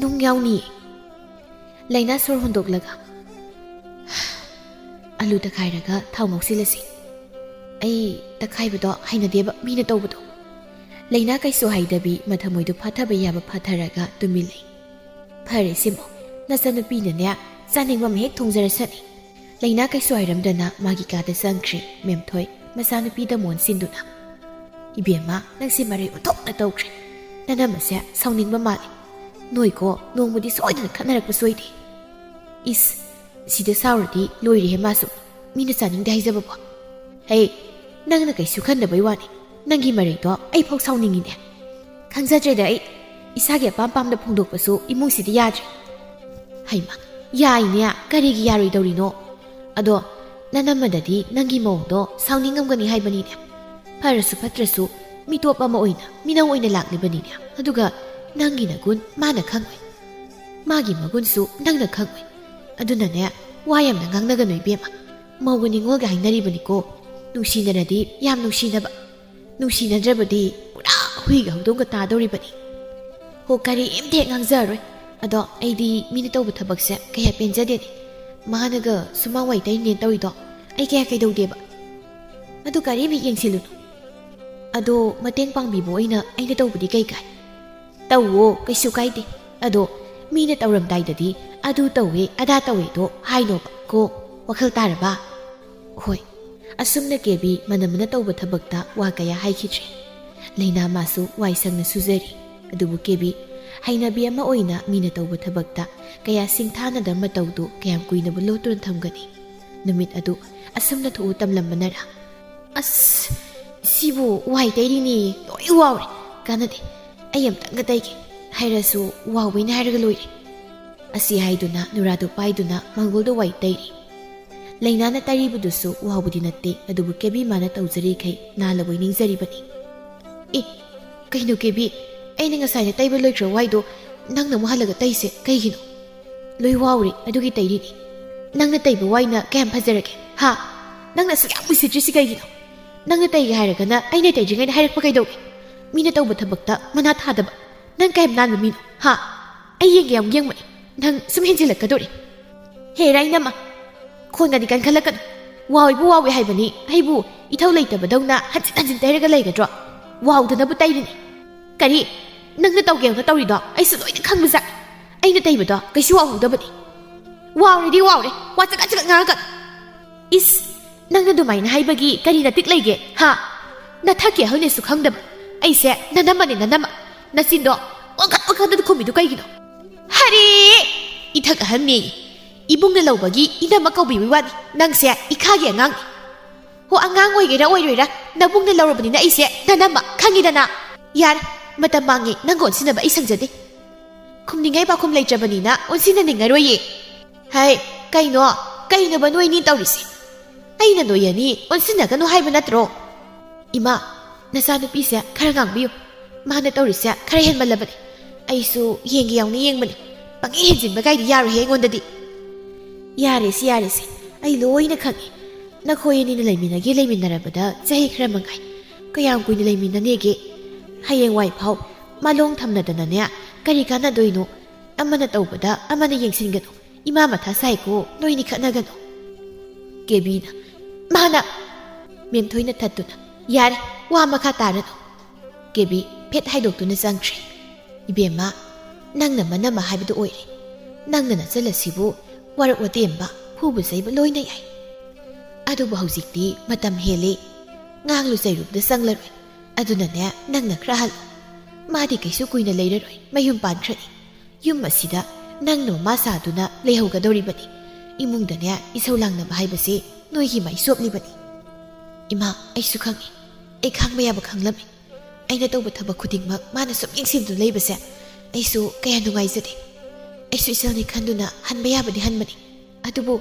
nung yauni leina sor hondoklaga alu takhairaga thau ngoksilasi ai takhaibado hainadeba mina tawbado leina kaiso haidabi mathamoidu phathaba yaba phatharaga tumilei phare simo nasanu pina ne chaningwa hek thongjarasani leina kaiso hairamdana magi kada sangkhri memthoi masanupida monsinduna ibema nangsi mari uthokna tawkhre nanamase sauningba mali noiko nongmudi soidana khannarakpa soidi is sida sauradi loiri he masu mina chaningda haijaba bo hey nangna kaisu khandabai wani nangi mari do ai phok sauningine khangjatreda ai isage pam da phongdokpasu imungsidi yadre haima yaine karigi yaroi dawrino ado nanamadadi nangi mongdo sauningamgani haibani ne pharasu phatrasu ꯃꯤꯇꯣꯞ ꯑꯃ ꯑꯣꯏꯅ ꯃꯤꯅꯧ ꯑꯣꯏꯅ ꯂꯥꯛꯂꯤꯕꯅꯤꯅꯦ ꯑꯗꯨꯒ ꯅꯪꯒꯤ ꯅꯒꯨꯟ ꯃꯥꯅ ꯈꯪꯉꯣꯏ ꯃꯥꯒꯤ ꯃꯒꯨꯟꯁꯨ ꯅꯪꯅ ꯈꯪꯉꯣꯏ ꯑꯗꯨꯅꯅꯦ ꯋꯥ ꯌꯥꯝꯅ ꯉꯥꯡꯅꯒꯅꯨ ꯏꯕꯦꯝꯃ ꯃꯧꯒ ꯅꯤꯡꯉꯣꯜꯒ ꯍꯥꯏꯅꯔꯤꯕꯅꯤꯀꯣ ꯅꯨꯡꯁꯤꯅꯔꯗꯤ ꯌꯥꯝ ꯅꯨꯡꯁꯤꯅꯕ ꯅꯨꯡꯁꯤꯅꯗ꯭ꯔꯕꯗꯤ ꯄꯨꯔꯥ ꯍꯨꯏꯒ ꯍꯧꯗꯣꯡꯒ ꯇꯥꯗꯧꯔꯤꯕꯅꯤ ꯍꯣ ꯀꯔꯤꯝꯇ ꯍꯦꯛ ꯉꯥꯡꯖꯔꯔꯣꯏ ꯑꯗꯣ ꯑꯩꯗꯤ ꯃꯤꯅ ꯇꯧꯕ ꯊꯕꯛꯁꯦ ꯀꯌꯥ ꯄꯦꯟꯖꯗꯦꯅꯦ ꯃꯥꯅꯒ ꯁꯨꯃꯥꯡ ꯋꯥꯏꯇꯩꯅꯦ ꯇꯧꯔꯤꯗꯣ ꯑꯩ ꯀꯌꯥ ꯀꯩꯗꯧꯗꯦꯕ ꯑꯗꯨ ꯀꯔꯤꯝ ꯍꯦꯛ ꯌꯦꯡꯁꯤꯜꯂꯨꯅꯨ ꯑꯗꯣ ꯃꯇꯦꯡ ꯄꯥꯡꯕꯤꯕ ꯑꯣꯏꯅ ꯑꯩꯅ ꯇꯧꯕꯗꯤ ꯀꯩ ꯀꯥꯏ ꯇꯧꯋꯣ ꯀꯩꯁꯨ ꯀꯥꯏꯗꯦ ꯑꯗꯣ ꯃꯤꯅ ꯇꯧꯔꯝꯗꯥꯏꯗꯗꯤ ꯑꯗꯨ ꯇꯧꯋꯦ ꯑꯗꯥ ꯇꯧꯋꯦꯗꯣ ꯍꯥꯏꯅꯣꯕ ꯀꯣ ꯋꯥꯈꯜ ꯇꯥꯔꯕ ꯍꯣꯏ ꯑꯁꯨꯝꯅ ꯀꯦꯕꯤ ꯃꯅꯝꯅ ꯇꯧꯕ ꯊꯕꯛꯇ ꯋꯥ ꯀꯌꯥ ꯍꯥꯏꯈꯤꯗ꯭ꯔꯦ ꯂꯩꯅꯥ ꯃꯥꯁꯨ ꯋꯥꯏ ꯁꯪꯅ ꯁꯨꯖꯔꯤ ꯑꯗꯨꯕꯨ ꯀꯦꯕꯤ ꯍꯩꯅꯕꯤ ꯑꯃ ꯑꯣꯏꯅ ꯃꯤꯅ ꯇꯧꯕ ꯊꯕꯛꯇ ꯀꯌꯥ ꯁꯤꯡꯊꯥꯅꯗ ꯃꯇꯧꯗꯨ ꯀꯌꯥꯝ ꯀꯨꯏꯅꯕꯨ ꯂꯣꯠꯇꯨꯅ ꯊꯝꯒꯅꯤ ꯅꯨꯃꯤꯠ ꯑꯗꯨ ꯑꯁꯨꯝꯅ ꯊꯣꯛꯎ ꯇꯝꯂꯝꯕꯅꯔꯥ ꯑꯁ ꯁꯤꯕꯨ ꯋꯥꯏ ꯇꯩꯔꯤꯅꯦ ꯂꯣꯏ ꯋꯥꯎꯔꯦ ꯀꯥꯟꯅꯗꯦ ꯑꯩ ꯑꯝꯇꯪꯒ ꯇꯩꯒꯦ ꯍꯥꯏꯔꯁꯨ ꯋꯥꯎꯕꯩꯅ ꯍꯥꯏꯔꯒ ꯂꯣꯏꯔꯦ ꯑꯁꯤ ꯍꯥꯏꯗꯨꯅ ꯅꯨꯔꯥꯗꯨ ꯄꯥꯏꯗꯨꯅ ꯃꯪꯒꯣꯜꯗ ꯋꯥꯏ ꯇꯩꯔꯤ ꯂꯩꯅꯥꯅ ꯇꯩꯔꯤꯕꯗꯨꯁꯨ ꯋꯥꯎꯕꯗꯤ ꯅꯠꯇꯦ ꯑꯗꯨꯕꯨ ꯀꯦꯕꯤ ꯃꯥꯅ ꯇꯧꯖꯔꯤꯈꯩ ꯅꯥꯜꯂꯕꯣꯏ ꯅꯤꯡꯖꯔꯤꯕꯅꯤ ꯑꯦ ꯀꯩꯅꯣ ꯀꯦꯕꯤ ꯑꯩꯅ ꯉꯁꯥꯏꯅ ꯇꯩꯕ ꯂꯣꯏꯈ꯭ꯔ ꯋꯥꯏꯗꯣ ꯅꯪꯅ ꯑꯃꯨꯛ ꯍꯜꯂꯒ ꯇꯩꯁꯦ ꯀꯩꯒꯤꯅꯣ ꯂꯣꯏ ꯋꯥꯎꯔꯤ ꯑꯗꯨꯒꯤ ꯇꯩꯔꯤꯅꯤ ꯅꯪꯅ ꯇꯩꯕ ꯋꯥꯏꯅ ꯀꯌꯥꯝ ꯐꯖꯔꯒꯦ ꯍꯥ ꯅꯪꯅ ꯑꯁꯨꯛ ꯌꯥꯝ ꯎꯁꯤꯠꯇ꯭ꯔꯤꯁꯤ ꯀꯩꯒꯤꯅꯣ ꯅꯪꯅ ꯇꯩꯒꯦ ꯍꯥꯏꯔꯒꯅ ꯑꯩꯅ ꯇꯩꯗ꯭ꯔꯤꯉꯩꯗ ꯍꯥꯏꯔꯛꯄ ꯀꯩꯗꯧꯒꯦ ꯃꯤꯅ ꯇꯧꯕ ꯊꯕꯛꯇ ꯃꯅꯥ ꯊꯥꯗꯕ ꯅꯪ ꯀꯌꯥꯝ ꯅꯥꯟꯕ ꯃꯤꯅꯣ ꯍꯥ ꯑꯩ ꯌꯦꯡꯒꯦ ꯌꯥꯝ ꯌꯦꯡꯕꯅꯤ ꯅꯪ ꯁꯨꯝ ꯍꯦꯟꯖꯤꯜꯂꯛꯀꯗꯣꯔꯤ ꯍꯦ ꯔꯥꯏꯅꯝꯃ ꯈꯣꯟꯒꯗꯤ ꯀꯟꯈꯠꯂꯛꯀꯅꯨ ꯋꯥꯎꯏꯕꯨ ꯋꯥꯎꯏ ꯍꯥꯏꯕꯅꯤ ꯑꯩꯕꯨ ꯏꯊꯧ ꯂꯩꯇꯕꯗꯧꯅ ꯍꯟꯖꯤꯟ ꯍꯟꯖꯤꯟ ꯇꯩꯔꯒ ꯂꯩꯒꯗ꯭ꯔꯣ ꯋꯥꯎꯗꯅꯕꯨ ꯇꯩꯔꯤꯅꯤ ꯀꯔꯤ ꯅꯪꯅ ꯇꯧꯒꯦꯅ ꯇꯧꯔꯤꯗꯣ ꯑꯩꯁꯨ ꯂꯣꯏꯅ ꯈꯪꯕꯖꯥꯠ ꯑꯩꯅ ꯇꯩꯕꯗꯣ ꯀꯩꯁꯨ ꯋꯥꯎꯍꯧꯗꯕꯅꯤ ꯋꯥꯎꯔꯦꯗꯤ ꯋꯥꯎꯔꯦ ꯋꯥ ꯆꯒꯠ ꯆꯒꯠ ꯉꯥꯡꯉꯛꯀꯅꯨ ꯏꯁ ꯅꯪꯅ ꯑꯗꯨꯃꯥꯏꯅ ꯍꯥꯏꯕꯒꯤ ꯀꯔꯤ ꯅꯇꯤꯛ ꯂꯩꯒꯦ ꯍꯥ ꯅꯊꯛꯀꯦ ꯍꯧꯅꯁꯨ ꯈꯪꯗꯕ ꯑꯩꯁꯦ ꯅꯅꯝꯃꯅꯦ ꯅꯅꯝꯃ ꯅꯆꯤꯟꯗꯣ ꯋꯥꯡꯈꯠ ꯋꯥꯡꯈꯠꯇꯅ ꯈꯨꯝꯃꯤꯗꯨ ꯀꯩꯒꯤꯅꯣ ꯍꯔꯦ ꯏꯊꯛ ꯑꯍꯟꯅꯦ ꯏꯕꯨꯡꯅ ꯂꯧꯕꯒꯤ ꯏꯅꯝꯃ ꯀꯧꯕꯤꯕꯩ ꯋꯥꯅꯤ ꯅꯪꯁꯦ ꯏꯈꯥꯒꯤ ꯑꯉꯥꯡꯅꯤ ꯍꯣ ꯑꯉꯥꯡ ꯑꯣꯏꯒꯦꯔꯥ ꯑꯣꯏꯔꯣꯏꯔꯥ ꯅꯕꯨꯡꯅ ꯂꯧꯔꯕꯅꯤꯅ ꯑꯩꯁꯦ ꯅꯅꯝꯃ ꯈꯪꯉꯤꯗꯅ ꯌꯥꯔꯦ ꯃꯇꯝ ꯃꯥꯡꯉꯦ ꯅꯪꯒ ꯑꯣꯟꯁꯤꯟꯅꯕ ꯑꯩ ꯁꯪꯖꯗꯦ ꯈꯨꯝꯅꯤꯡꯉꯥꯏ ꯄꯥꯈꯨꯝ ꯂꯩꯇ꯭ꯔꯕꯅꯤꯅ ꯑꯣꯟꯁꯤꯟꯅꯅꯤꯡꯉꯔꯣꯏꯌꯦ ꯍꯩ ꯀꯩꯅꯣꯕ ꯅꯣꯏꯅꯤ ꯇꯧꯔꯤꯁꯦ ꯑꯩꯅ ꯅꯣꯏ ꯑꯅꯤ ꯑꯣꯟꯁꯤꯟꯅꯒꯅꯨ ꯍꯥꯏꯕ ꯅꯠꯇ꯭ꯔꯣ ꯏꯃꯥ ꯅꯆꯥꯅꯨꯄꯤꯁꯦ ꯈꯔ ꯉꯥꯡꯕꯤꯌꯨ ꯃꯥꯅ ꯇꯧꯔꯤꯁꯦ ꯈꯔ ꯍꯦꯟꯃꯜꯂꯕꯅꯤ ꯑꯩꯁꯨ ꯌꯦꯡꯒꯦ ꯌꯥꯎꯅ ꯌꯦꯡꯕꯅꯤ ꯄꯪꯍꯦꯟ ꯍꯦꯟꯖꯤꯟꯕ ꯀꯥꯏꯗꯤ ꯌꯥꯔꯣꯏꯍꯦ ꯑꯩꯉꯣꯟꯗꯗꯤ ꯌꯥꯔꯦꯁꯦ ꯑꯩ ꯂꯣꯏꯅ ꯈꯪꯉꯤ ꯅꯈꯣꯏ ꯑꯅꯤꯅ ꯂꯩꯃꯤꯟꯅꯔꯕꯗ ꯆꯍꯤ ꯈꯔ ꯃꯉꯥꯏ ꯀꯌꯥꯝ ꯀꯨꯏꯅ ꯂꯩꯃꯤꯟꯅꯅꯦꯒꯦ ꯍꯌꯦꯡꯋꯥꯏ ꯐꯥꯎ ꯃꯥꯂꯣꯡ ꯊꯝꯅꯗꯅꯅꯦ ꯀꯔꯤ ꯀꯥꯟꯅꯗꯣꯏꯅꯣ ꯑꯃꯅ ꯇꯧꯕꯗ ꯑꯃꯅ ꯌꯦꯡꯁꯤꯟꯒꯅꯨ ꯏꯃꯥ ꯃꯊꯥ ꯁꯥꯏꯀꯣ ꯅꯣꯏꯅꯤ ꯈꯠꯅꯒꯅꯨ ꯀꯦꯕꯤꯅ ꯃꯥꯅ ꯃꯦꯝꯊꯣꯏꯅ ꯊꯠꯇꯨꯅ ꯌꯥꯔꯦ ꯋꯥ ꯃꯈꯥ ꯇꯥꯔꯅꯨ ꯀꯦꯕꯤ ꯐꯦꯠ ꯍꯥꯏꯗꯣꯛꯇꯨꯅ ꯆꯪꯈ꯭ꯔꯦ ꯏꯕꯦꯝꯃ ꯅꯪꯅ ꯃꯅꯝꯃ ꯍꯥꯏꯕꯗꯨ ꯑꯣꯏꯔꯦ ꯅꯪꯅ ꯅꯆꯜꯂꯁꯤꯕꯨ ꯋꯥꯔꯛ ꯋꯥꯇꯦꯝꯕ ꯐꯨꯕ ꯆꯩꯕ ꯂꯣꯏꯅ ꯌꯥꯏ ꯑꯗꯨꯕꯨ ꯍꯧꯖꯤꯛꯇꯤ ꯃꯇꯝ ꯍꯦꯜꯂꯦ ꯉꯥꯡꯂꯨ ꯆꯩꯔꯨꯕꯗ ꯆꯪꯂꯔꯣꯏ ꯑꯗꯨꯅꯅꯦ ꯅꯪꯅ ꯈꯔ ꯍꯜꯂꯨ ꯃꯥꯗꯤ ꯀꯩꯁꯨ ꯀꯨꯏꯅ ꯂꯩꯔꯔꯣই ꯃꯌꯨꯝ ꯄꯥꯟꯈ꯭ꯔꯅꯤ ꯌꯨꯝ ꯑꯁꯤꯗ ꯅꯪꯅ ꯃꯃꯥ ꯁꯥꯗꯨꯅ ꯂꯩꯍꯧꯒꯗꯧꯔꯤꯕꯅꯤ ꯏꯃꯨꯡꯗꯅꯦ ꯏꯁꯧ ꯂꯥꯡꯅꯕ ꯍꯥꯏꯕꯁꯤ ꯅꯣꯏꯒꯤ ꯃꯥꯏ ꯁꯣꯞꯂꯤꯕꯅꯤ ꯏꯃꯥ ꯑꯩꯁꯨ ꯈꯪꯉꯤ ꯑꯩ ꯈꯪꯕ ꯌꯥꯕ ꯈꯪꯂꯝꯃꯤ ꯑꯩꯅ ꯇꯧꯕ ꯊꯕꯛ ꯈꯨꯗꯤꯡꯃꯛ ꯃꯥꯅ ꯁꯨꯝ ꯌꯦꯡꯁꯤꯟꯗꯨꯅ ꯂꯩꯕꯁꯦ ꯑꯩꯁꯨ ꯀꯌꯥ ꯅꯨꯡꯉꯥꯏꯖꯗꯦ ꯑꯩꯁꯨ ꯏꯆꯜꯅꯤ ꯈꯟꯗꯨꯅ ꯍꯟꯕ ꯌꯥꯕꯗꯤ ꯍꯟꯕꯅꯤ ꯑꯗꯨꯕꯨ